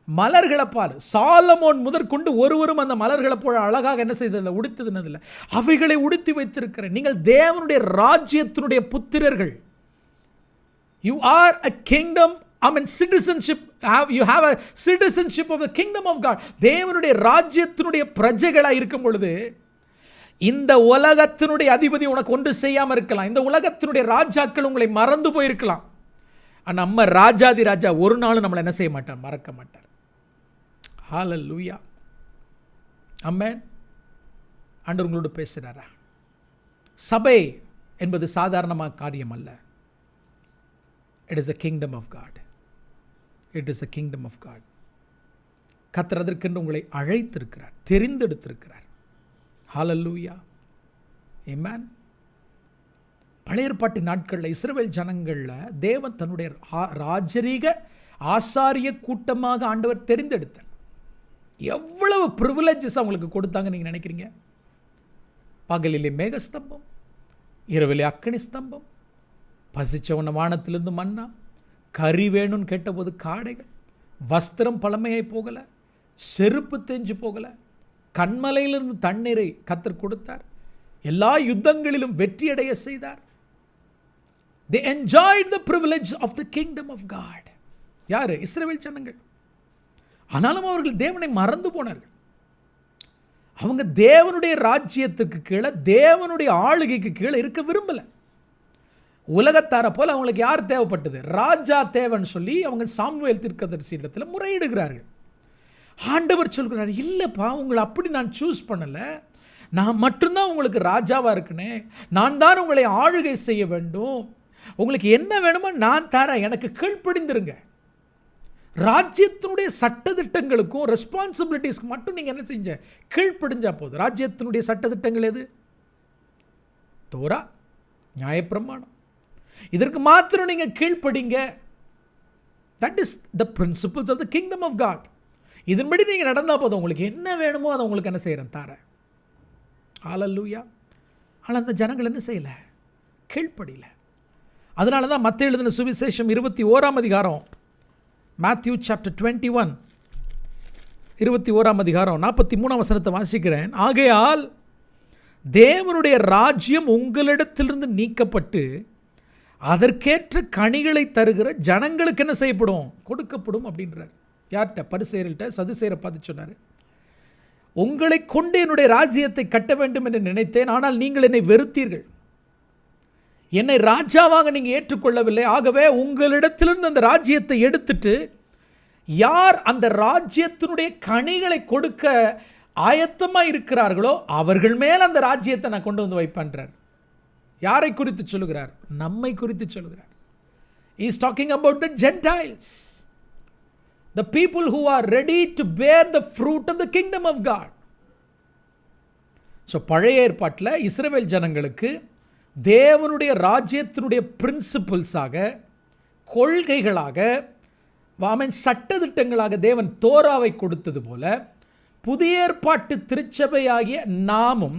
மலர்களை பாரு, சாலமோன் முதற்கொண்டு ஒருவரும் அந்த மலர்களை போல அழகாக என்ன செய்ததில்லை? உடுத்ததில்லை. அவைகளை உடுத்தி வைத்திருக்கிறேன். நீங்கள் தேவனுடைய ராஜ்யத்தினுடைய புத்திரர்கள். You are a kingdom, citizenship. You have a citizenship of the kingdom of God. தேவனுடைய ராஜ்யத்தினுடைய பிரஜைகளாக இருக்கும் பொழுது இந்த உலகத்தினுடைய அதிபதி உனக்கு ஒன்று செய்யாமல் இருக்கலாம். இந்த உலகத்தினுடைய ராஜாக்கள் உங்களை மறந்து போயிருக்கலாம். ஆனால் நம்ம ராஜாதி ராஜா ஒரு நாளும் நம்மளை என்ன செய்ய மாட்டார்? மறக்க மாட்டார். ஹல்லேலூயா. ஆமென். ஆண்டவர் உங்களோடு பேசுகிறாரா? சபை என்பது சாதாரணமான காரியம் அல்ல. It is a kingdom of God. It is a kingdom of God. கர்த்தர் அதற்கென்று உங்களை அழைத்திருக்கிறார், தெரிந்தெடுத்திருக்கிறார். ஹல்லேலூயா. ஆமென். பழைய ஏற்பாட்டு நாட்களில் இஸ்ரவேல் ஜனங்களில் தேவன் தன்னுடைய ராஜரீக ஆசாரிய கூட்டமாக ஆண்டவர் தெரிந்தெடுத்தார். எவ்வளவு ப்ரிவிலேஜஸ் அவங்களுக்கு கொடுத்தாங்க நீங்கள் நினைக்கிறீங்க? பகலிலே மேகஸ்தம்பம், இரவிலே அக்கினி ஸ்தம்பம், பசிச்சவன வானத்திலிருந்து மன்னா, கறி வேணும்னு கேட்டபோது காடைகள், வஸ்திரம் பழமையை போகலை, செருப்பு தேஞ்சு போகலை, கண்மலையிலிருந்து தண்ணீரை கர்த்தர் கொடுத்தார், எல்லா யுத்தங்களிலும் வெற்றியடைய செய்தார். They enjoyed the privilege of the kingdom of God. யாரு? இஸ்ரவேல் ஜனங்கள். ஆனாலும் அவர்கள் தேவனை மறந்து போனார்கள். அவங்க தேவனுடைய ராஜ்யத்துக்கு கீழே, தேவனுடைய ஆளுகைக்கு கீழே இருக்க விரும்பலை. உலகத்தார போல அவங்களுக்கு யார் தேவைப்பட்டது? ராஜா தேவைன்னு சொல்லி அவங்க சாமுவேல் தீர்க்கதரிசி இடத்துல முறையிடுகிறார்கள். ஆண்டவர் சொல்கிறார், இல்லைப்பா, உங்களை அப்படி நான் சூஸ் பண்ணலை, நான் மட்டும்தான் உங்களுக்கு ராஜாவாக இருக்குனே, நான் தான் உங்களை ஆளுகை செய்ய வேண்டும், உங்களுக்கு என்ன வேணுமோ நான் தரேன், எனக்கு கீழ்ப்படிந்திருங்க. ராஜ்யத்தினுடைய சட்டத்திட்டங்களுக்கும் ரெஸ்பான்சிபிலிட்டிஸ்க்கு மட்டும் நீங்கள் என்ன செஞ்ச? கீழ்ப்படிஞ்சா போதும். ராஜ்யத்தினுடைய சட்டத்திட்டங்கள் எது? தோரா, நியாயப்பிரமாணம். இதற்கு மாத்திரம் நீங்கள் கீழ்ப்படிங்க. That is the principles of the kingdom of God. இதன்படி நீங்கள் நடந்தால் போதும், உங்களுக்கு என்ன வேணுமோ அதை உங்களுக்கு என்ன செய்கிறேன்? தரேன். ஹல்லேலூயா. ஆனால் அந்த ஜனங்கள் என்ன செய்யலை? கீழ்ப்படியல. அதனால தான் மத்தேயு எழுதின சுவிசேஷம் 21ஆம் அதிகாரம், மேத்யூ சாப்டர் 21 21ஆம் அதிகாரம் 43ஆம் வசனத்தை வாசிக்கிறேன். ஆகையால் தேவனுடைய ராஜ்யம் உங்களிடத்திலிருந்து நீக்கப்பட்டு அதற்கேற்ற கனிகளை தருகிற ஜனங்களுக்கு என்ன செய்யப்படும்? கொடுக்கப்படும் அப்படின்றார். யார்கிட்ட? பரிசேயர்கள்ட்ட, சதுசேயரை பார்த்து சொன்னார். உங்களை கொண்டு என்னுடைய ராஜ்யத்தை கட்ட வேண்டும் என்று நினைத்தேன், ஆனால் நீங்கள் என்னை வெறுத்தீர்கள், என்னை ராஜாவாக நீங்கள் ஏற்றுக்கொள்ளவில்லை. ஆகவே உங்களிடத்திலிருந்து அந்த ராஜ்யத்தை எடுத்துட்டு யார் அந்த ராஜ்யத்தினுடைய கனிகளை கொடுக்க ஆயத்தமாக இருக்கிறார்களோ அவர்கள் மேல் அந்த ராஜ்யத்தை நான் கொண்டு வந்து வைப்பேன்றார். யாரை குறித்து சொல்லுகிறார்? நம்மை குறித்து சொல்லுகிறார். He is talking about the Gentiles, the people who are ready to bear the fruit of the kingdom of God. So பழைய ஏற்பாட்டில் இஸ்ரவேல் ஜனங்களுக்கு தேவனுடைய ராஜ்யத்தினுடைய பிரின்சிபிள்ஸாக, கொள்கைகளாக, சட்டதிட்டங்களாக தேவன் தோராவை கொடுத்தது போல புதிய ஏற்பாட்டு திருச்சபையாகிய நாமும்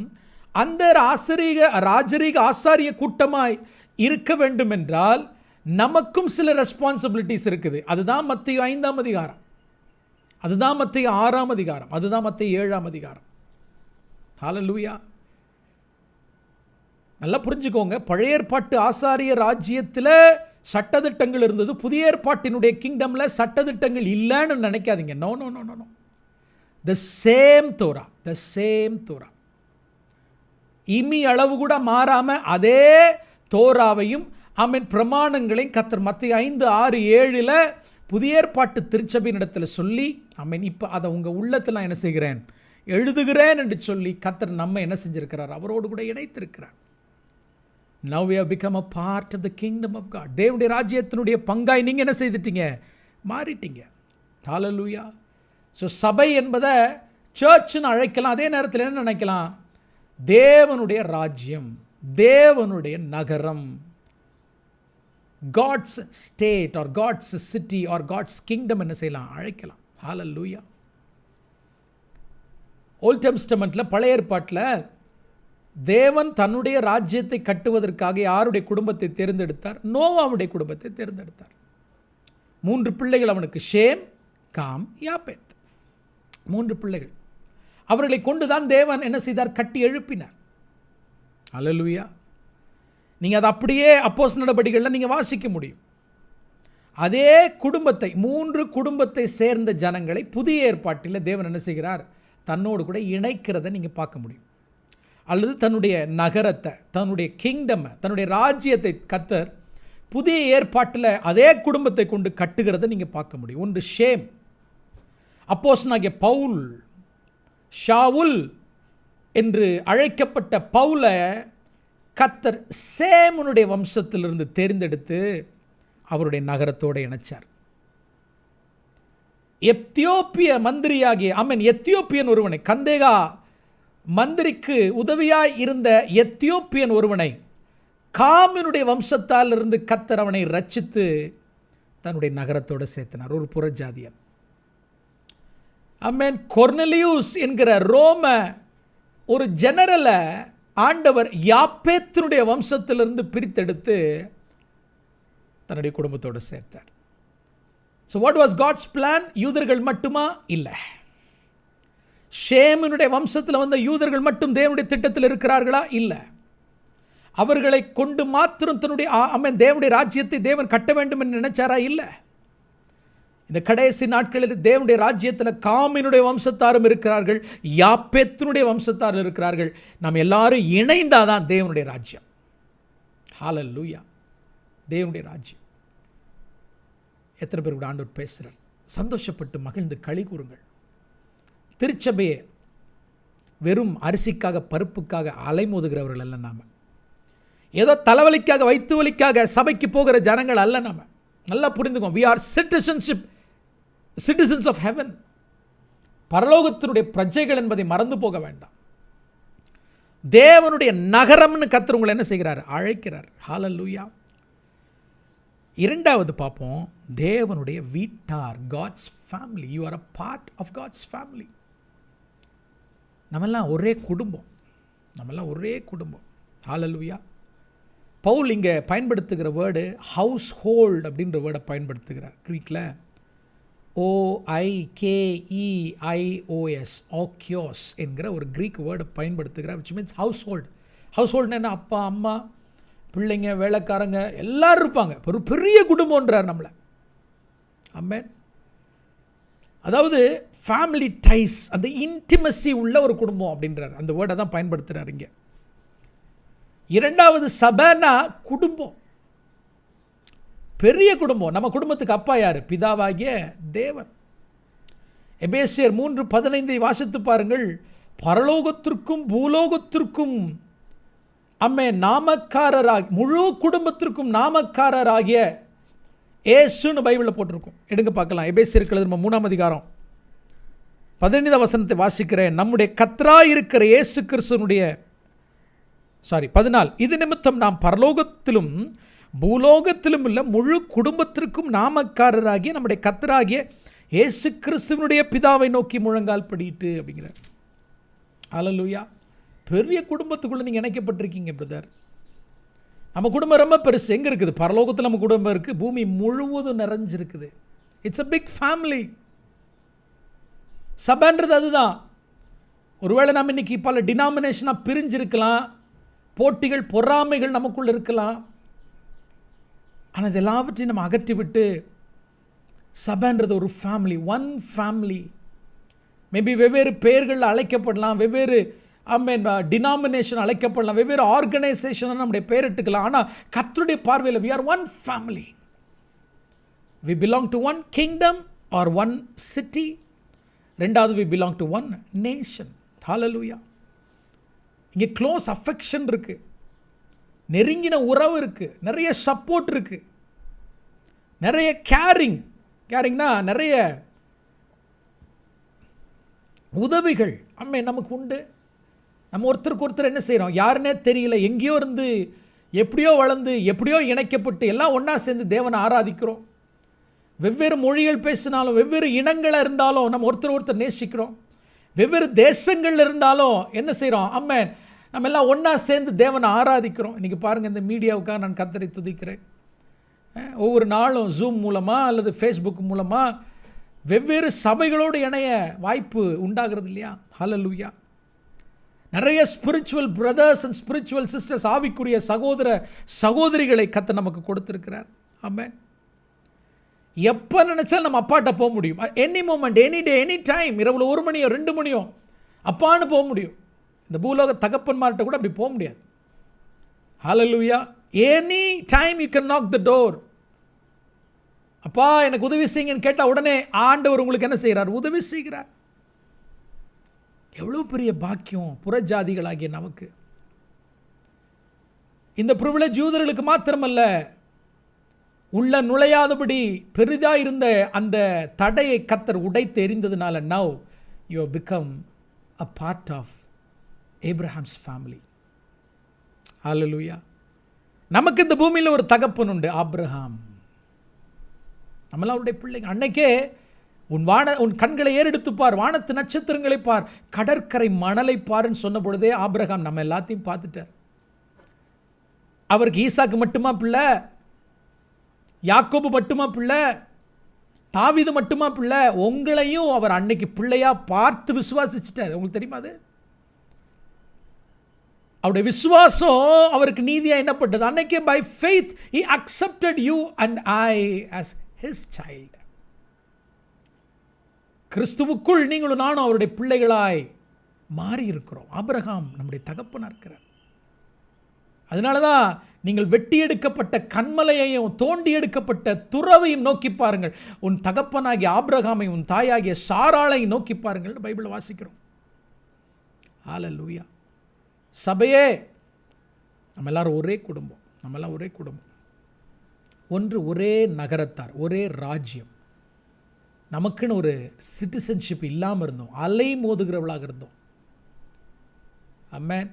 அந்த ராஜரீக ஆசாரிய கூட்டமாய் இருக்க வேண்டும் என்றால் நமக்கும் சில ரெஸ்பான்சிபிலிட்டிஸ் இருக்குது. அதுதான் மத்தேயு 5ஆம் அதிகாரம், அதுதான் மத்தேயு 6ஆம் அதிகாரம், அதுதான் மத்தேயு 7ஆம் அதிகாரம். ஹல்லேலூயா. நல்லா புரிஞ்சுக்கோங்க. பழைய ஏற்பாட்டு ஆசாரிய ராஜ்யத்தில் சட்டதிட்டங்கள் இருந்தது, புதிய ஏற்பாட்டினுடைய கிங்டமில் சட்டதிட்டங்கள் இல்லைன்னு நினைக்காதீங்க. No no no no. The same Torah, the same Torah, இமி அளவு கூட மாறாமல் அதே தோராவையும் பிரமாணங்களையும் கர்த்தர் மத்தேயு 5, 6, 7 புதிய ஏற்பாட்டு திருச்சபையின் இடத்துல சொல்லி இப்போ அதை உங்கள் உள்ளத்தில் நான் என்ன செய்கிறேன், எழுதுகிறேன் என்று சொல்லி கர்த்தர் நம்ம என்ன செஞ்சிருக்கிறார், அவரோடு கூட இணைத்திருக்கிறார். Now we have become a part of the kingdom of God. தேவனுடைய ராஜ்யத்தினுடைய பங்காய் நீங்கள் என்ன செய்துட்டீங்க, மாறிட்டீங்க. ஹல்லேலூயா. ஸோ சபை என்பதை சர்ச்னு அழைக்கலாம், அதே நேரத்தில் என்ன நினைக்கலாம், தேவனுடைய ராஜ்யம், தேவனுடைய நகரம், God's state or God's city or God's kingdom என்ன செய்யலாம், அழைக்கலாம். ஹல்லேலூயா. ஓல்ட் டெஸ்டமெண்ட்டில் பழைய ஏற்பாட்டில் தேவன் தன்னுடைய ராஜ்யத்தை கட்டுவதற்காக யாருடைய குடும்பத்தை தேர்ந்தெடுத்தார்? நோவாவுடைய குடும்பத்தை தேர்ந்தெடுத்தார். 3 பிள்ளைகள் அவனுக்கு, ஷேம், காம், யாப்பேத். 3 பிள்ளைகள். அவர்களை கொண்டுதான் தேவன் என்ன செய்தார், கட்டி எழுப்பினார். ஹல்லேலூயா. நீங்கள் அதை அப்படியே அப்போஸ்தலர் நடபடிகளில் நீங்கள் வாசிக்க முடியும். அதே குடும்பத்தை, 3 குடும்பத்தை சேர்ந்த ஜனங்களை புதிய ஏற்பாட்டில் தேவன் என்ன செய்கிறார், தன்னோடு கூட இணைக்கிறத நீங்கள் பார்க்க முடியும். அல்லது தன்னுடைய நகரத்தை, தன்னுடைய கிங்டமை, தன்னுடைய ராஜ்யத்தை கர்த்தர் புதிய ஏற்பாட்டில் அதே குடும்பத்தை கொண்டு கட்டுகிறத நீங்கள் பார்க்க முடியும். ஒன்று ஷேம். அப்போஸ்தலனாகிய பவுல், ஷாவுல் என்று அழைக்கப்பட்ட பவுலை கர்த்தர் சேமனுடைய வம்சத்திலிருந்து தேர்ந்தெடுத்து அவருடைய நகரத்தோடு இணைச்சார். எத்தியோப்பிய மந்திரியாகிய எத்தியோப்பியன் ஒருவனை, கந்தேகா மந்திரிக்கு உதவியாய் இருந்த எத்தியோப்பியன் ஒருவனை காமினுடைய வம்சத்தால் இருந்து கர்த்தர் அவனை ரட்சித்து தன்னுடைய நகரத்தோடு சேர்த்தினார். ஒரு புறஜாதியன். கொர்னலியூஸ் என்கிற ரோம ஒரு ஜெனரலை ஆண்டவர் யாப்பேத்தினுடைய வம்சத்திலிருந்து பிரித்தெடுத்து தன்னுடைய குடும்பத்தோடு சேர்த்தார். So what was God's plan? யூதர்கள் மட்டுமா? இல்லை. ஷேமினுடைய வம்சத்தில் வந்த யூதர்கள் மட்டும் தேவனுடைய திட்டத்தில் இருக்கிறார்களா? இல்லை. அவர்களை கொண்டு மாத்திரம் தன்னுடைய தேவனுடைய ராஜ்யத்தை தேவன் கட்ட வேண்டும் என்று நினைச்சாரா? இல்லை. இந்த கடைசி நாட்களில் தேவனுடைய ராஜ்யத்தில் காமினுடைய வம்சத்தாரும் இருக்கிறார்கள், யாப்பேத்தினுடைய வம்சத்தாரும் இருக்கிறார்கள். நாம் எல்லாரும் இணைந்தாதான் தேவனுடைய ராஜ்யம். ஹல்லேலூயா. தேவனுடைய ராஜ்யம். எத்தனை பேர் கூட ஆண்டவர் பேசுகிறார்? சந்தோஷப்பட்டு மகிழ்ந்து களி கூறுங்கள். திருச்சபையை வெறும் அரிசிக்காக பருப்புக்காக அலைமோதுகிறவர்கள் அல்ல. நாம் ஏதோ தலைவலிக்காக வைத்து வலிக்காக சபைக்கு போகிற ஜனங்கள் அல்ல. நாம் நல்லா புரிந்துக்கோம். we are citizens of heaven. பரலோகத்தினுடைய பிரஜைகள் என்பதை மறந்து போக வேண்டாம். தேவனுடைய நகரம்னு கர்த்தர் உங்களை என்ன செய்கிறார், அழைக்கிறார். ஹல்லேலூயா. இரண்டாவது பார்ப்போம், தேவனுடைய வீட்டார், God's family. You are a part of God's family. நம்மெல்லாம் ஒரே குடும்பம், நம்மெல்லாம் ஒரே குடும்பம். ஹல்லேலூயா. பவுல் இங்கே பயன்படுத்துகிற வேர்டு ஹவுஸ் ஹோல்டு அப்படின்ற வேர்டை பயன்படுத்துகிறார். க்ரீக்கில் OIKEIOS, ஓக்கியோஸ் என்கிற ஒரு க்ரீக் வேர்டை பயன்படுத்துகிறார். Which means household. ஹவுஸ் ஹோல்டுன்னு என்ன, அப்பா அம்மா பிள்ளைங்க வேலைக்காரங்க எல்லோரும் இருப்பாங்க. ஒரு பெரிய குடும்பம்ன்றார் நம்மளை. ஆமென். அதாவது ஃபேமிலி டைஸ், அந்த இன்டிமசி உள்ள ஒரு குடும்பம் அப்படின்றார். அந்த வேர்டை தான் பயன்படுத்துகிறார் இங்கே. இரண்டாவது சபைனா குடும்பம், பெரிய குடும்பம். நம்ம குடும்பத்துக்கு அப்பா யார்? பிதாவாகிய தேவன். எபேசியர் 3:15 வாசித்து பாருங்கள். பரலோகத்திற்கும் பூலோகத்திற்கும் நாமக்காரராக, முழு குடும்பத்திற்கும் நாமக்காரராகிய ஏசுன்னு பைபிளில் போட்டிருக்கும். எடுங்க பார்க்கலாம். எபேசியருக்கு எழுதின 3ஆம் அதிகாரம் 15 வசனத்தை வாசிக்கிறேன். நம்முடைய கர்த்தராயிருக்கிற இயேசு கிறிஸ்துவினுடைய 14 இது நிமித்தம் நாம் பரலோகத்திலும் பூலோகத்திலும் உள்ள முழு குடும்பத்திற்கும் நாமக்காரராகிய நம்முடைய கர்த்தராகிய இயேசு கிறிஸ்துவினுடைய பிதாவை நோக்கி முழங்கால் படிட்டு அப்படிங்கிறார். அல்லேலூயா. பெரிய குடும்பத்துக்குள்ளே நீங்கள் இணைக்கப்பட்டிருக்கீங்க பிரதர். நம்ம குடும்பம் ரொம்ப பெருசு. எங்கே இருக்குது? பரலோகத்தில் நம்ம குடும்பம் இருக்குது, பூமி முழுவதும் நிறைஞ்சிருக்குது. It's a big family. சபைன்றது அதுதான். ஒருவேளை நம்ம இன்னைக்கு பல டினாமினேஷனாக பிரிஞ்சிருக்கலாம், போட்டிகள் பொறாமைகள் நமக்குள்ள இருக்கலாம். ஆனால் இது எல்லாவற்றையும் நம்ம அகற்றி விட்டு சபைன்றது ஒரு ஃபேமிலி, ஒன் ஃபேமிலி. மேபி வெவ்வேறு பெயர்கள் அழைக்கப்படலாம், வெவ்வேறு டினாமினேஷன் அழைக்கப்படலாம், வெவ்வேறு ஆர்கனைசேஷன் நம்முடைய பெயரிட்டுக்கலாம். ஆனால் கர்த்தருடைய பார்வையில் we are one family. We belong to one kingdom or one city. ரெண்டாவது we belong to one nation. Hallelujah. இங்கே க்ளோஸ் அஃபெக்ஷன் இருக்குது, நெருங்கின உறவு இருக்குது, நிறைய சப்போர்ட் இருக்குது, நிறைய கேரிங்னா நிறைய உதவிகள் நமக்கு உண்டு. நம்ம ஒருத்தருக்கு ஒருத்தர் என்ன செய்கிறோம் யாருன்னே தெரியல, எங்கேயோ இருந்து எப்படியோ வளர்ந்து எப்படியோ இணைக்கப்பட்டு எல்லாம் ஒன்றா சேர்ந்து தேவனை ஆராதிக்கிறோம். வெவ்வேறு மொழிகள் பேசினாலும், வெவ்வேறு இனங்களாக இருந்தாலும் நம்ம ஒருத்தர் நேசிக்கிறோம். வெவ்வேறு தேசங்கள் இருந்தாலும் என்ன செய்கிறோம்? நம்ம எல்லாம் ஒன்றா சேர்ந்து தேவனை ஆராதிக்கிறோம். இன்றைக்கி பாருங்கள், இந்த மீடியாவுக்காக நான் கர்த்தரை துதிக்கிறேன். ஒவ்வொரு நாளும் ஜூம் மூலமாக அல்லது ஃபேஸ்புக் மூலமாக வெவ்வேறு சபைகளோடு இணைய வாய்ப்பு உண்டாகிறது இல்லையா? ஹல்லேலூயா. நிறைய spiritual brothers and spiritual sisters, ஆவிக்குரிய சகோதர சகோதரிகளை கர்த்தர் நமக்கு கொடுத்திருக்கிறார். ஆமென். எப்போ நினச்சாலும் நம்ம அப்பாட்ட போக முடியும். Any moment, any day, any time. இரவுல 1 மணியோ 2 மணியோ அப்பான்னு போக முடியும். இந்த பூலோக தகப்பன்மார்கிட்ட கூட அப்படி போக முடியாது. Hallelujah. Any time you can knock the door. அப்பா எனக்கு உதவி செய்யுங்கன்னு கேட்டால் உடனே ஆண்டவர் உங்களுக்கு என்ன செய்கிறார்? உதவி செய்கிறார். எவ்வளோ பெரிய பாக்கியம் புறஜாதிகளாகிய நமக்கு. இந்த ப்ரிவிலேஜ் யூதர்களுக்கு மாத்திரமல்ல, உள்ள நுழையாதபடி பெரிதாக இருந்த அந்த தடையை கர்த்தர் உடைத்து எறிந்ததுனால now you have become a part of Abraham's family. Hallelujah. நமக்கு இந்த பூமியில் ஒரு தகப்பன் உண்டு, ஆபிரகாம். நம்மளாம் அவருடைய பிள்ளைங்க. அன்னைக்கே உன் கண்களை ஏறெடுத்து பார், வானத்து நட்சத்திரங்களை பார், கடற்கரை மணலை பாருன்னு சொன்ன பொழுதே ஆபிரகாம் நம்ம எல்லாத்தையும் பார்த்துட்டார். அவருக்கு ஈசாக்கு மட்டுமா பிள்ளை? யாக்கோபு மட்டுமா பிள்ளை? தாவீது மட்டுமா பிள்ளை? உங்களையும் அவர் அன்னைக்கு பிள்ளையா பார்த்து விசுவாசிச்சிட்டார். உங்களுக்கு தெரியுமா? அது அவருடைய விசுவாசம் அவருக்கு நீதியாக என்னப்பட்டது. அன்னைக்கே by faith he accepted you and I as his child. கிறிஸ்துவுக்குள் நீங்களும் நானும் அவருடைய பிள்ளைகளாய் மாறி இருக்கிறோம். ஆபிரகாம் நம்முடைய தகப்பனாக இருக்கிறார். அதனால தான் நீங்கள் வெட்டி எடுக்கப்பட்ட கன்மலையையும் தோண்டி எடுக்கப்பட்ட துறவையும் நோக்கி பாருங்கள், உன் தகப்பனாகிய ஆபிரகாமையும் உன் தாயாகிய சாராளையும் நோக்கி பாருங்கள் பைபிளை வாசிக்கிறோம். ஹல்லேலூயா. சபையே, நம்ம எல்லாரும் ஒரே குடும்பம், நம்மெல்லாம் ஒரே குடும்பம், ஒரே நகரத்தார், ஒரே ராஜ்யம். நமக்குன்னு ஒரு சிட்டிசன்ஷிப் இல்லாமல் இருந்தோம், அலை மோதுகிறவளாக இருந்தோம். ஆமென்.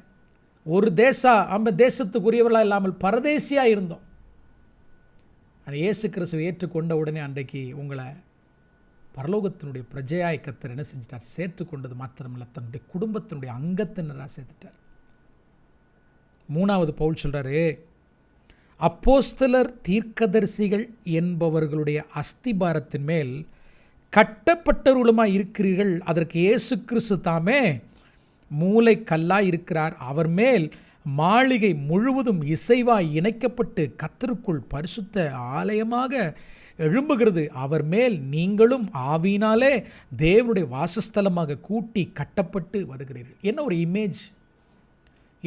ஒரு தேசத்துக்குரியவர்களாக இல்லாமல் பரதேசியாக இருந்தோம். அந்த இயேசு கிறிஸ்துவை ஏற்றுக்கொண்ட உடனே அன்றைக்கு உங்களை பரலோகத்தினுடைய பிரஜையாய் கர்த்தர் என்ன செஞ்சிட்டார்? சேர்த்துக்கொண்டது மாத்திரமில்லை, தன்னுடைய குடும்பத்தினுடைய அங்கத்தினராக சேர்த்துட்டார். 3வது பவுல் சொல்கிறாரு, அப்போஸ்தலர் தீர்க்கதரிசிகள் என்பவர்களுடைய அஸ்திபாரத்தின் மேல் கட்டப்பட்டவர்களுமாய் இருக்கிறீர்கள். அதற்கு இயேசு கிறிஸ்து தாமே மூலைக்கல்லாய் இருக்கிறார். அவர் மேல் மாளிகை முழுவதும் இசைவாய் இணைக்கப்பட்டு கர்த்தருக்குள் பரிசுத்த ஆலயமாக எழும்புகிறது. அவர் மேல் நீங்களும் ஆவியினாலே தேவனுடைய வாசஸ்தலமாக கூட்டி கட்டப்பட்டு வருகிறீர்கள். என்ன ஒரு இமேஜ்,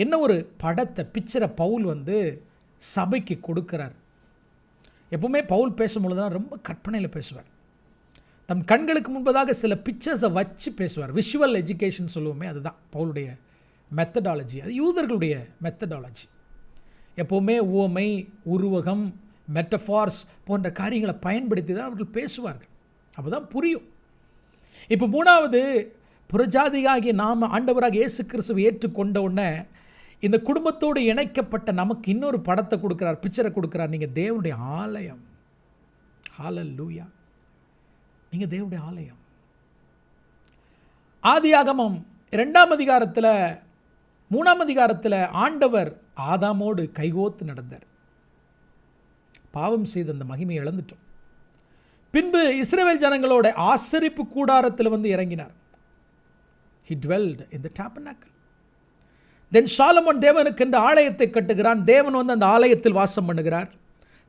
என்ன ஒரு படத்தை, பிக்சரை பவுல் சபைக்கு கொடுக்கிறார். எப்பவுமே பவுல் பேசும்பொழுது தான் ரொம்ப கற்பனையில் பேசுவார். தம் கண்களுக்கு முன்பதாக சில பிக்சர்ஸை வச்சு பேசுவார். விஷுவல் எஜுகேஷன் சொல்லுவோமே, அதுதான் பவுலுடைய மெத்தடாலஜி. அது யூதர்களுடைய மெத்தடாலஜி. எப்போவுமே உவமை, உருவகம், மெட்டஃபார்ஸ் போன்ற காரியங்களை பயன்படுத்தி தான் அவர்கள் பேசுவார்கள். அப்போ தான் புரியும். இப்போ மூணாவது, புறஜாதியாகிய நாம் ஆண்டவராக இயேசு கிறிஸ்துவை ஏற்றுக்கொண்ட உடனே இந்த குடும்பத்தோடு இணைக்கப்பட்ட நமக்கு இன்னொரு படத்தை கொடுக்குறார், பிக்சரை கொடுக்குறார். நீங்கள் தேவனுடைய ஆலயம். ஹல்லேலூயா. நீங்கள் தேவனுடைய ஆலயம். ஆதியாகமம் 2ஆம் அதிகாரத்தில் 3ஆம் அதிகாரத்தில் ஆண்டவர் ஆதாமோடு கைகோத்து நடந்தார். பாவம் செய்த அந்த மகிமையை இழந்துட்டோம். பின்பு இஸ்ரவேல் ஜனங்களோட ஆசரிப்பு கூடாரத்தில் இறங்கினார். He dwelled in the tabernacle. Then Solomon தேவனுக்கு என்று ஆலயத்தை கட்டுகிறான். தேவன் அந்த ஆலயத்தில் வாசம் பண்ணுகிறார்.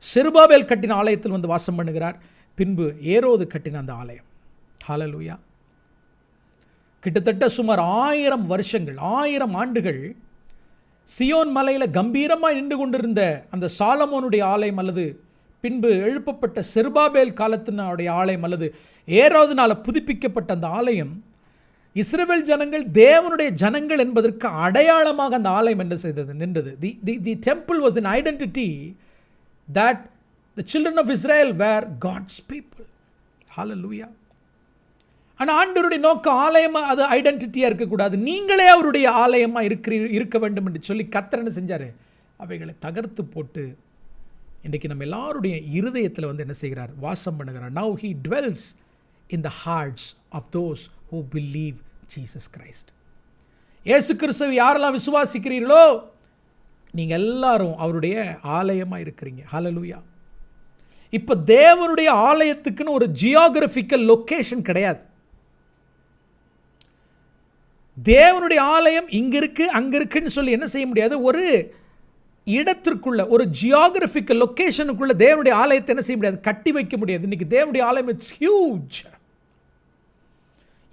செருபாபேல் கட்டின ஆலயத்தில் வாசம் பண்ணுகிறார். பின்பு ஏரோது கட்டின அந்த ஆலயம். ஹல்லேலூயா. கிட்டத்தட்ட சுமார் 1000 வருஷங்கள், 1000 ஆண்டுகள் சியோன் மலையில் கம்பீரமாக நின்று கொண்டிருந்த அந்த சாலமோனுடைய ஆலயம், அல்லது பின்பு எழுப்பப்பட்ட செருபாபேல் காலத்தினுடைய ஆலயம், அல்லது ஏரோதினால் புதுப்பிக்கப்பட்ட அந்த ஆலயம், இஸ்ரவேல் ஜனங்கள் தேவனுடைய ஜனங்கள் என்பதற்கு அடையாளமாக அந்த ஆலயம் என்ன செய்தது, நின்றது. தி temple was an identity that the children of Israel were God's people. Hallelujah. ஆனால் ஆண்டவருடைய நோக்கம் ஆலயமாக, அது ஐடென்டிட்டியாக இருக்கக்கூடாது. நீங்களே அவருடைய ஆலயமாக இருக்க வேண்டும் என்று சொல்லி கர்த்தர் என்ன செஞ்சார், அவைகளை தகர்த்து போட்டு இன்றைக்கு நம்ம எல்லாருடைய இருதயத்தில் என்ன செய்கிறார், வாசம் பண்ணுகிறார். Now he dwells in the hearts of those who believe Jesus Christ. இயேசு கிறிஸ்துவை யாரெல்லாம் விசுவாசிக்கிறீர்களோ நீங்கள் எல்லாரும் அவருடைய ஆலயமாக இருக்கிறீங்க. ஹல்லேலூயா. இப்போ தேவனுடைய ஆலயத்துக்குன்னு ஒரு ஜியோகிராஃபிக்கல் லொக்கேஷன் கிடையாது. தேவனுடைய ஆலயம் இங்கே இருக்குது அங்கே இருக்குன்னு சொல்லி என்ன செய்ய முடியாது. ஒரு இடத்திற்குள்ள, ஒரு ஜியோகிராஃபிக்கல் லொக்கேஷனுக்குள்ள தேவனுடைய ஆலயத்தை என்ன செய்ய முடியாது, கட்டி வைக்க முடியாது. இன்றைக்கி தேவனுடைய ஆலயம் இட்ஸ் ஹியூஜ்.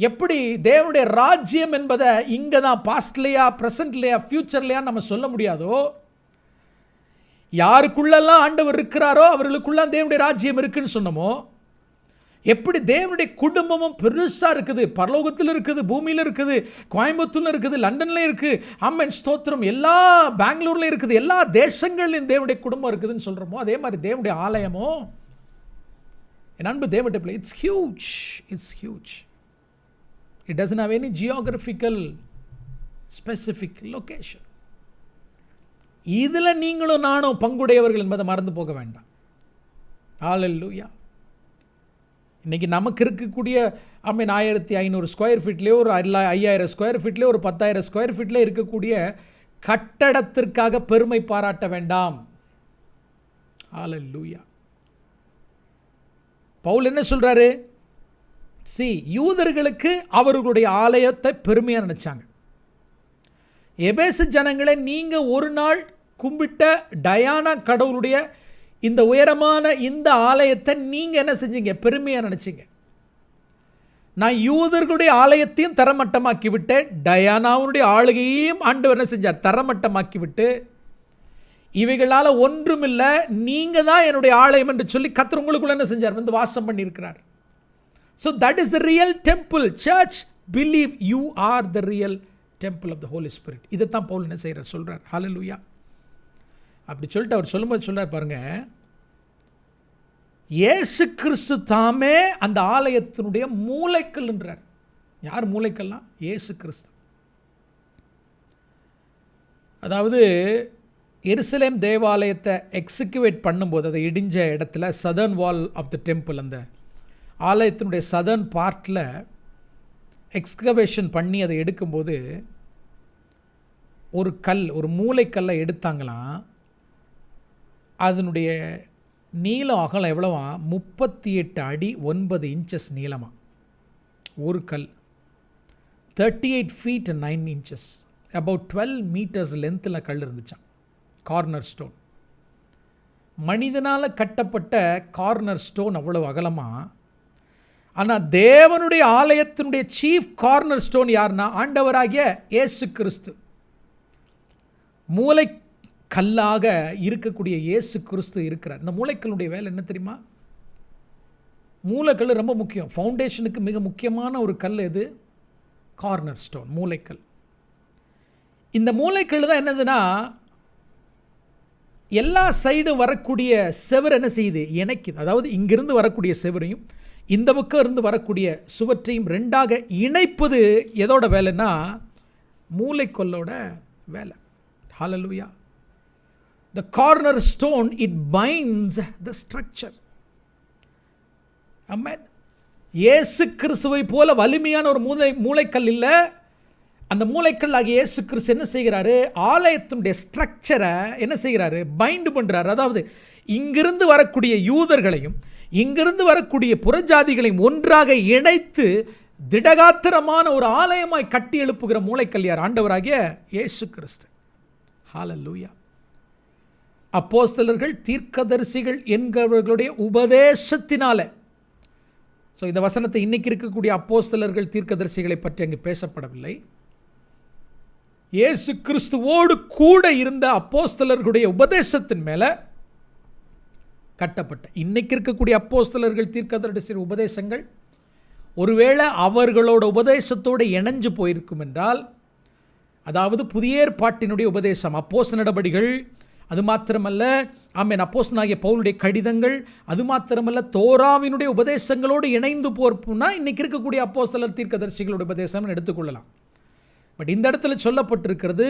எப்படி தேவனுடைய ராஜ்யம் என்பதை இங்கே தான் பாஸ்ட்லையா, ப்ரெசன்ட்லையா, ஃப்யூச்சர்லையா நம்ம சொல்ல முடியாதோ, யாருக்குள்ளெல்லாம் ஆண்டவர் இருக்கிறாரோ அவர்களுக்குள்ள தேவனுடைய ராஜ்யம் இருக்குன்னு சொன்னோமோ, எப்படி தேவனுடைய குடும்பமும் பெருசாக இருக்குது, பரலோகத்தில் இருக்குது, பூமியில் இருக்குது, கோயம்புத்தூரில் இருக்குது, லண்டனில் இருக்குது, அம்மன் ஸ்தோத்திரம், எல்லா பெங்களூரில் இருக்குது, எல்லா தேசங்களிலும் தேவனுடைய குடும்பம் இருக்குதுன்னு சொல்கிறோமோ, அதே மாதிரி தேவனுடைய ஆலயமோ என் அன்பு தேவனுடைய பிள்ளை, it's huge. It's huge. It doesn't have any geographical specific location. இதில் நீங்களும் நானும் பங்குடையவர்கள் என்பதை மறந்து போக வேண்டாம். ஹல்லேலூயா. இன்றைக்கி நமக்கு இருக்கக்கூடிய 1500 ஸ்கொயர் ஃபீட்லேயோ, ஒரு 5000 ஸ்கொயர் ஃபீட்லேயோ, ஒரு 10,000 ஸ்கொயர் ஃபீட்லேயே இருக்கக்கூடிய கட்டடத்திற்காக பெருமை பாராட்ட வேண்டாம். ஹல்லேலூயா. பவுல் என்ன சொல்கிறாரு, யூதர்களுக்கு அவர்களுடைய ஆலயத்தை பெருமையாக நினைச்சாங்க. எபேசு ஜனங்களை நீங்கள் ஒரு நாள் கும்பிட்ட டயானா கடவுளுடைய இந்த உயரமான இந்த ஆலயத்தை நீங்கள் என்ன செஞ்சீங்க, பெருமையாக நினச்சிங்க. நான் யூதர்களுடைய ஆலயத்தையும் தரமட்டமாக்கி விட்டேன், டயானாவுடைய ஆளுகையையும் ஆண்டவர் என்ன செஞ்சார், தரமட்டமாக்கி விட்டு, இவைகளால் ஒன்றுமில்லை, நீங்கள் தான் என்னுடைய ஆலயம் என்று சொல்லி கர்த்தர் உங்களுக்குள்ள என்ன செஞ்சார், வாசம் பண்ணியிருக்கிறார். So that is the real temple. Church, believe you are the real temple of the Holy Spirit. இதைத்தான் பவுல் என்ன செய்கிறார், சொல்கிறார். ஹல்லேலூயா. அப்படி சொல்லிட்டு அவர் சொல்லும்போது சொல்கிறார் பாருங்க, இயேசு கிறிஸ்து தாமே அந்த ஆலயத்தினுடைய மூலைக்கல்ன்றார். யார் மூலைக்கல்லாம்? இயேசு கிறிஸ்து. அதாவது எருசலேம் தேவாலயத்தை எக்ஸிக்யூட் பண்ணும்போது, அதை இடிஞ்ச இடத்துல southern wall of the temple, அந்த ஆலயத்தினுடைய சதர்ன் பார்ட்டில் எக்ஸ்கவேஷன் பண்ணி அதை எடுக்கும்போது ஒரு கல், ஒரு மூளைக்கல்லை எடுத்தாங்களாம். அதனுடைய நீளம் அகலம் எவ்வளவா, 38 அடி 9 இன்ச்சஸ் நீளமாக ஒரு கல். 38 feet and 9 inches, about 12 meters லென்த்தில் கல் இருந்துச்சான். Corner stone. மனிதனால் கட்டப்பட்ட கார்னர் ஸ்டோன் அவ்வளவு அகலமாக, ஆனால் தேவனுடைய ஆலயத்தினுடைய சீஃப் கார்னர் ஸ்டோன் யாருன்னா ஆண்டவராகிய இயேசு கிறிஸ்து. மூளைக்கல்லாக இருக்கக்கூடிய இயேசு கிறிஸ்து இருக்கிறார். இந்த மூளைக்கல்லுடைய வேலை என்ன தெரியுமா? மூளைக்கல் ரொம்ப முக்கியம். ஃபவுண்டேஷனுக்கு மிக முக்கியமான ஒரு கல் எது? கார்னர் ஸ்டோன், மூளைக்கல். இந்த மூளைக்கல் தான் என்னதுன்னா, எல்லா சைடும் வரக்கூடிய செவர் என்ன செய்யுது? இணைக்குது. அதாவது இங்கிருந்து வரக்கூடிய செவரையும் இந்த பக்கம் இருந்து வரக்கூடிய சுவற்றையும் ரெண்டாக இணைப்பது எதோட வேலைன்னா மூளைக்கல்லோட வேலை. ஹல்லேலூயா. The cornerstone, it binds the structure. ஆமென். இயேசு கிறிஸ்துவை போல வலிமையான ஒரு மூளைக்கல் இல்லை. அந்த மூளைக்கல் ஆகிய இயேசு கிறிஸ்து என்ன செய்கிறாரு? ஆலயத்தினுடைய ஸ்ட்ரக்சரை என்ன செய்கிறாரு? பைண்ட் பண்ணுறாரு. அதாவது இங்கிருந்து வரக்கூடிய யூதர்களையும் இங்கிருந்து வரக்கூடிய புறஜாதிகளையும் ஒன்றாக இணைத்து திடகாத்திரமான ஒரு ஆலயமாய் கட்டி எழுப்புகிற மூளைக்கல் யார்? ஆண்டவராகிய இயேசு கிறிஸ்து. ஹல்லேலூயா. அப்போஸ்தலர்கள் தீர்க்கதரிசிகள் என்கிறவர்களுடைய உபதேசத்தினால. ஸோ இந்த வசனத்தை இன்னைக்கு இருக்கக்கூடிய அப்போஸ்தலர்கள் தீர்க்கதரிசிகளை பற்றி அங்கு பேசப்படவில்லை. இயேசு கிறிஸ்துவோடு கூட இருந்த அப்போஸ்தலர்களுடைய உபதேசத்தின் மேலே கட்டப்பட்ட இன்னைக்கு இருக்கக்கூடிய அப்போஸ்தலர்கள் தீர்க்கதரிசிகள் உபதேசங்கள் ஒருவேளை அவர்களோட உபதேசத்தோடு இணைஞ்சு போயிருக்கும் என்றால், அதாவது புதிய ஏற்பாட்டினுடைய உபதேசம், அப்போஸ்தல நடபடிகள், அது மாத்திரமல்ல ஆமென், அப்போஸ்தலனாகிய பவுலுடைய கடிதங்கள், அது மாத்திரமல்ல தோராவினுடைய உபதேசங்களோடு இணைந்து போர்ப்புனா இன்னைக்கு இருக்கக்கூடிய அப்போஸ்தலர் தீர்க்கதரிசிகளுடைய உபதேசம் எடுத்துக்கொள்ளலாம். பட் இந்த இடத்துல சொல்லப்பட்டிருக்கிறது,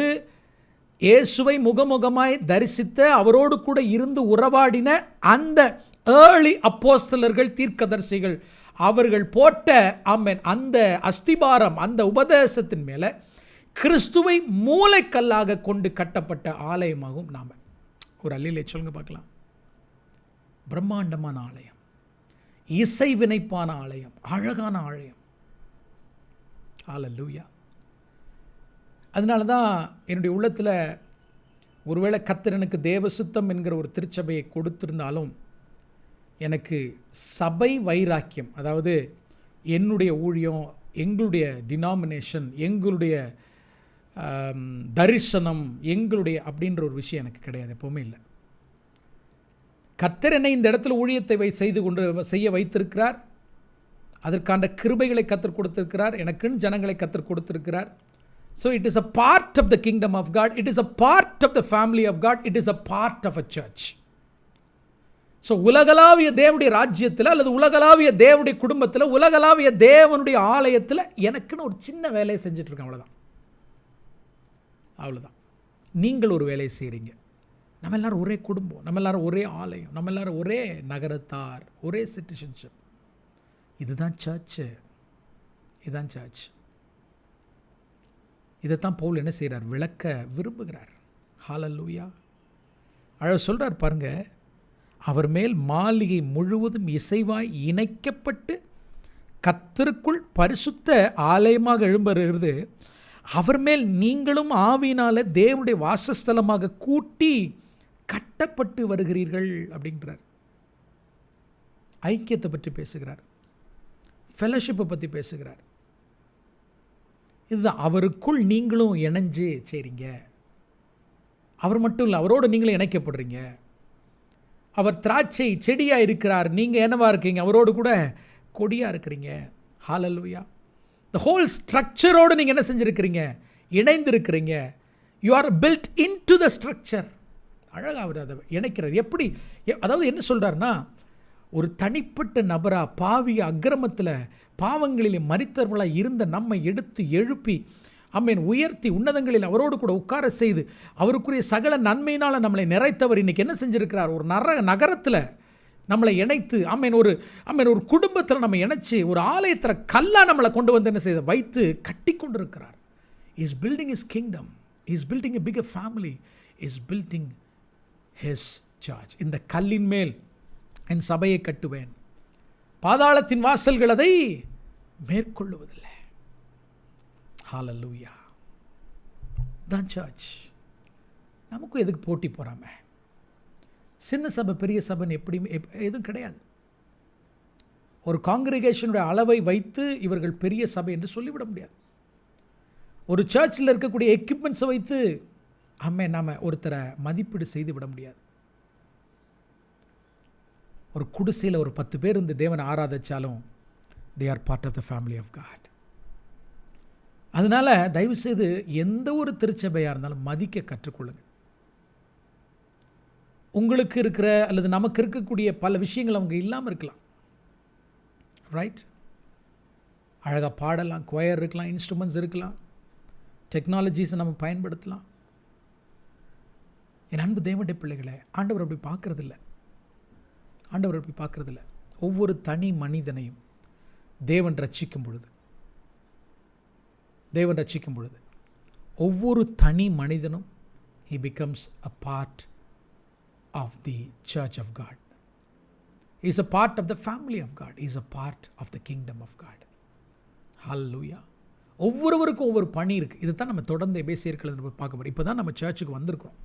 இயேசுவை முகமுகமாய் தரிசித்த, அவரோடு கூட இருந்து உறவாடின அந்த ஏர்லி அப்போஸ்தலர்கள் தீர்க்கதரிசிகள் அவர்கள் போட்ட ஆமென் அந்த அஸ்திபாரம், அந்த உபதேசத்தின் மேலே கிறிஸ்துவை மூளைக்கல்லாக கொண்டு கட்டப்பட்ட ஆலயமாகும். நாம் ஒரு அல்லிலே சொல்லுங்க பார்க்கலாம். பிரம்மாண்டமான ஆலயம், இசைவினைப்பான ஆலயம், அழகான ஆலயம். ஹல்லேலூயா. அதனால தான் என்னுடைய உள்ளத்தில் ஒருவேளை கர்த்தர் எனக்கு தேவசுத்தம் என்கிற ஒரு திருச்சபையை கொடுத்திருந்தாலும் எனக்கு சபை வைராக்கியம், அதாவது என்னுடைய ஊழியம், எங்களுடைய டினாமினேஷன், எங்களுடைய தரிசனம், எங்களுடைய அப்படின்ற ஒரு விஷயம் எனக்கு கிடையாது, எப்போவுமே இல்லை. கர்த்தர் என்னை இந்த இடத்துல ஊழியத்தை செய்ய வைத்திருக்கிறார். அதற்கான கிருபைகளை கர்த்தர் கொடுத்திருக்கிறார். எனக்குன்னு ஜனங்களை கர்த்தர் கொடுத்திருக்கிறார். So it is a part of the kingdom of God. It is a part of the family of God. It is a part of a church. So உலகளாவிய தேவனுடைய ராஜ்யத்தில் அல்லது உலகளாவிய தேவனுடைய குடும்பத்தில், உலகளாவிய தேவனுடைய ஆலயத்தில் எனக்குன்னு ஒரு சின்ன வேலையை செஞ்சிட்ருக்கேன். அவ்வளோதான். நீங்கள் ஒரு வேலையை செய்கிறீங்க. நம்ம எல்லோரும் ஒரே குடும்பம், நம்ம எல்லோரும் ஒரே ஆலயம், நம்ம எல்லோரும் ஒரே நகரத்தார், ஒரே சிட்டிசன்ஷிப். இதுதான் சர்ச்சு. இதுதான் சர்ச். இதைத்தான் பவுல் என்ன செய்கிறார்? விளக்க விரும்புகிறார். ஹல்லேலூயா. அழகு சொல்கிறார் பாருங்க. அவர் மேல் மாளிகை முழுவதும் இசைவாய் இணைக்கப்பட்டு கர்த்தருக்குள் பரிசுத்த ஆலயமாக எழும்புகிறது. அவர் மேல் நீங்களும் ஆவியினால தேவனுடைய வாசஸ்தலமாக கூட்டி கட்டப்பட்டு வருகிறீர்கள் அப்படின்றார். ஐக்கியத்தை பற்றி பேசுகிறார், ஃபெலோஷிப்பை பற்றி பேசுகிறார். இதுதான், அவருக்குள் நீங்களும் இணைஞ்சு செய்கிறீங்க. அவர் மட்டும் இல்லை, அவரோடு நீங்களும் இணைக்கப்படுறீங்க. அவர் திராட்சை செடியாக இருக்கிறார், நீங்கள் என்னவா இருக்கீங்க? அவரோடு கூட கொடியாக இருக்கிறீங்க. ஹல்லேலூயா. த ஹோல் ஸ்ட்ரக்சரோடு நீங்கள் என்ன செஞ்சுருக்கிறீங்க? இணைந்திருக்கிறீங்க. You are built into the structure. அழகாக அவர் அதை இணைக்கிறார். எப்படி? அதாவது என்ன சொல்கிறாருன்னா, ஒரு தனிப்பட்ட நபராக பாவி அக்கிரமத்தில் பாவங்களிலே மரித்தவர்களாக இருந்த நம்மை எடுத்து எழுப்பி ஆமென் உயர்த்தி உன்னதங்களில் அவரோடு கூட உட்கார செய்து அவருக்குரிய சகல நன்மையினால் நம்மளை நிறைத்தவர் இன்றைக்கி என்ன செஞ்சுருக்கிறார்? ஒரு நகரத்தில் நம்மளை இணைத்து ஒரு குடும்பத்தில் நம்ம இணைச்சி ஒரு ஆலயத்தில் கல்லாக நம்மளை கொண்டு வந்து என்ன செய்த வைத்து கட்டி கொண்டு இருக்கிறார். Is building his kingdom, is building a bigger family, is building his church. இந்த கல்லின் மேல் என் சபையை கட்டுவேன், பாதாளத்தின் வாசல்கள் அதை மேற்கொள்ளுவதில்லை. ஹல்லேலூயா. தான் சர்ச். நமக்கும் எதுக்கு போட்டி போறாம? சின்ன சபை பெரிய சபைன்னு எதுவும் கிடையாது. ஒரு காங்கிரிகேஷனுடைய அளவை வைத்து இவர்கள் பெரிய சபை என்று சொல்லிவிட முடியாது. ஒரு சர்ச்சில் இருக்கக்கூடிய எக்யூப்மெண்ட்ஸை வைத்து நாம் ஒருத்தரை மதிப்பீடு செய்து விட முடியாது. ஒரு குடிசையில் ஒரு 10 பேர் இந்த தேவனை ஆராதிச்சாலும் they are part of the family of God. அதனால் தயவுசெய்து எந்த ஒரு திருச்சபையாக இருந்தாலும் மதிக்க கற்றுக்கொள்ளுங்க. உங்களுக்கு இருக்கிற அல்லது நமக்கு இருக்கக்கூடிய பல விஷயங்கள் அவங்க இல்லாமல் இருக்கலாம். ரைட்? அழகாக பாடலாம், கொயர் இருக்கலாம், இன்ஸ்ட்ருமெண்ட்ஸ் இருக்கலாம், டெக்னாலஜிஸை நம்ம பயன்படுத்தலாம். என் அன்பு தேவனுடைய பிள்ளைகளை ஆண்டவர் அப்படி பார்க்குறதில்ல. ஆண்டவர் அப்படி பார்க்குறதில்ல. ஒவ்வொரு தனி மனிதனையும் தேவன் ரட்சிக்கும் பொழுது ஒவ்வொரு தனி மனிதனும் he becomes a part of the church of God. He is a part of the family of God. He is a part of the kingdom of God. Hallelujah. ஒவ்வொருவருக்கும் ஒவ்வொரு பணி இருக்குது. இதை தான் நம்ம தொடர்ந்து எபேசியர்களில் பார்க்க போகிறோம். இப்போ தான் நம்ம சர்ச்சுக்கு வந்திருக்கிறோம்.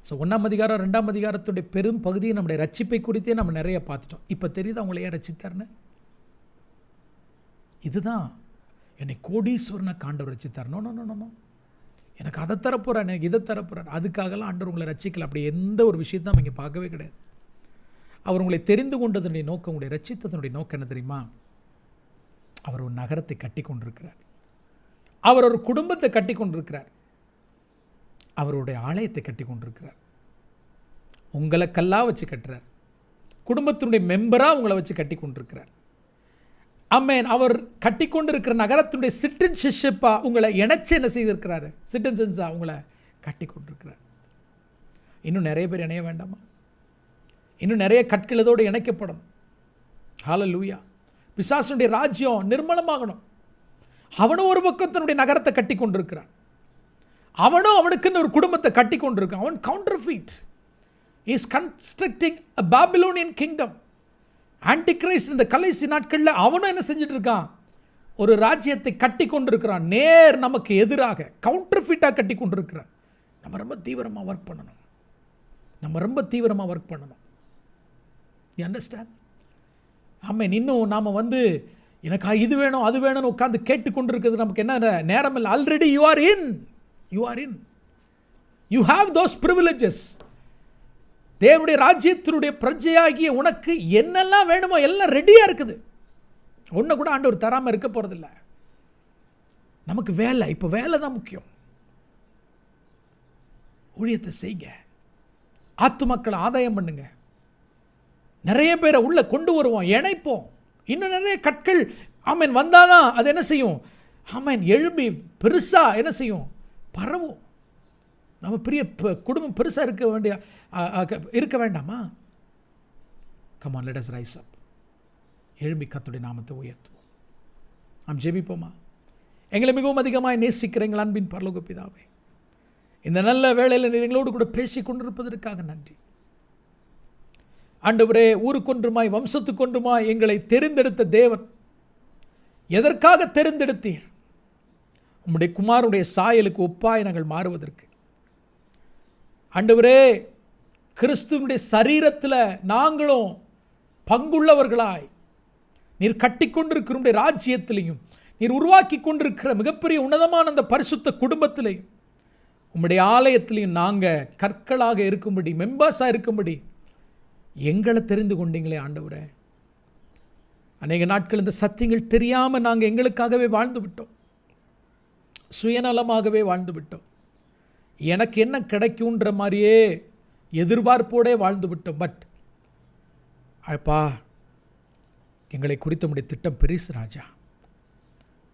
ஸோ 1ஆம் அதிகாரம் 2ஆம் அதிகாரத்துடைய பெரும் பகுதியை நம்முடைய ரட்சிப்பை குறித்தே நம்ம நிறைய பார்த்துட்டோம். இப்போ தெரியுது அவங்கள ஏன் ரட்சித்தார்னு. இதுதான் என்னை கோடீஸ்வரனாக ஆண்டவர் ரட்சித்தார். நோ நோ நோ நோ எனக்கு அதை தரப்போகிறார், எனக்கு இதை தரப்போகிறார். அதுக்காகலாம் ஆண்டவர் உங்களை ரட்சிக்கல. அப்படி எந்த ஒரு விஷயத்தை நம்ம இங்கே பார்க்கவே கிடையாது. அவர் உங்களை தெரிந்து கொண்டதனுடைய நோக்கம், உங்களுடைய ரட்சித்ததனுடைய நோக்கம் என்ன தெரியுமா? அவர் ஒரு நகரத்தை கட்டி கொண்டிருக்கிறார். அவர் ஒரு குடும்பத்தை கட்டி கொண்டிருக்கிறார். அவருடைய ஆலயத்தை கட்டி கொண்டிருக்கிறார். உங்களை கல்லாக வச்சு கட்டுறார். குடும்பத்தினுடைய மெம்பராக உங்களை வச்சு கட்டி கொண்டிருக்கிறார். ஆமென். அவர் கட்டி கொண்டிருக்கிற நகரத்தினுடைய சிட்டிசன்ஷிப்பாக உங்களை இணைச்சு என்ன செய்திருக்கிறாரு? சிட்டிசன்ஸாக உங்களை கட்டி கொண்டிருக்கிறார். இன்னும் நிறைய பேர் இணைய வேண்டாமா? இன்னும் நிறைய கற்கள் இதோடு இணைக்கப்படணும். ஹல்லேலூயா. பிசாசுடைய ராஜ்யம் நிர்மலமாகணும். அவனும் ஒரு பக்கம் தன்னுடைய நகரத்தை கட்டி கொண்டிருக்கிறான். அவனும் அவனுக்குன்னு ஒரு குடும்பத்தை கட்டி கொண்டிருக்கான். அவன் counterfeit. Is constructing a Babylonian kingdom. Antichrist இந்த கடைசி நாட்களில் அவனும் என்ன செஞ்சுட்டு இருக்கான்? ஒரு ராஜ்யத்தை கட்டி கொண்டிருக்கிறான். நேர் நமக்கு எதிராக கவுண்டர்ஃபீட்டாக கட்டி கொண்டிருக்கிறான். நம்ம ரொம்ப தீவிரமாக ஒர்க் பண்ணணும். You understand? ஆமாம். இன்னும் நாம் எனக்கு இது வேணும் அது வேணும்னு உட்காந்து கேட்டுக்கொண்டிருக்கிறது நமக்கு என்ன நேரம் இல்லை. Already you are in. You have those privileges. தேவனுடைய ராஜ்யத்தினுடைய பிரஜையாகிய உனக்கு என்னெல்லாம் வேணுமோ எல்லாம் ரெடியாக இருக்குது. ஒன்று கூட ஆண்டவர் தராமல் இருக்க போகிறதில்ல. நமக்கு வேலை, இப்போ வேலை தான் முக்கியம். ஊழியத்தை செய்யுங்க. ஆத்துமக்களை ஆதாயம் பண்ணுங்க. நிறைய பேரை உள்ளே கொண்டு வருவோம், இணைப்போம். இன்னும் நிறைய கற்கள் ஆமேன் வந்தாதான் அது என்ன செய்யும்? ஆமேன் எழும்பி பெருசாக என்ன செய்யும்? பரவும். நம்ம பெரிய குடும்பம் பெருசாக இருக்க வேண்டாமா? Come on, let us rise up. எழும்பி கர்த்தருடைய நாமத்தை உயர்த்துவோம். நாம் ஜெபிப்போமா? எங்களை மிகவும் அதிகமாக நேசிக்கிற எங்கள் அன்பின் பரலோக பிதாவே, இந்த நல்ல வேளையில் நீர் எங்களோடு கூட பேசி கொண்டிருப்பதற்காக நன்றி. ஆண்டவரே, ஊருக்கொன்றுமாய் வம்சத்துக்கொன்றுமாய் எங்களை தெரிந்தெடுத்த தேவன், எதற்காக தெரிந்தெடுத்தீர்? உம்முடைய குமாரனுடைய சாயலுக்கு ஒப்பாய் நாங்கள் மாறுவதற்கு. ஆண்டவரே, கிறிஸ்துவனுடைய சரீரத்தில் நாங்களும் பங்குள்ளவர்களாய் நீர் கட்டி கொண்டிருக்கிற ராஜ்யத்திலையும் நீர் உருவாக்கி கொண்டிருக்கிற மிகப்பெரிய உன்னதமான அந்த பரிசுத்த குடும்பத்திலையும் உம்முடைய ஆலயத்திலையும் நாங்கள் கற்களாக இருக்கும்படி, மெம்பர்ஸாக இருக்கும்படி எங்களை தெரிந்து கொண்டீங்களே ஆண்டவரே. அநேக நாட்கள் இந்த சத்தியங்கள் தெரியாமல் நாங்கள் எங்களுக்காகவே வாழ்ந்து விட்டோம். சுயநலமாகவே வாழ்ந்து விட்டோம். எனக்கு என்ன கிடைக்கும்ன்ற மாதிரியே எதிர்பார்ப்போடே வாழ்ந்து விட்டோம். பட் அப்பா, எங்களை குறித்த உடைய திட்டம் பெரிசு ராஜா.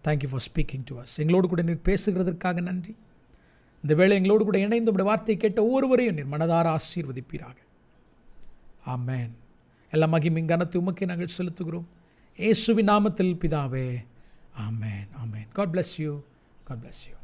Thank you for speaking to us. எங்களோடு கூட நீர் பேசுகிறதற்காக நன்றி. இந்த வேளை எங்களோடு கூட இணைந்து உடைய வார்த்தை கேட்ட ஒவ்வொருவரையும் நீர் மனதார ஆசீர்வதிப்பீராக. ஆமென். எல்லா மகிமையும் கனத்தை உமக்கே நாங்கள் செலுத்துகிறோம். இயேசுவின் நாமத்தில் பிதாவே. ஆமென். ஆமென். God bless you. God bless you.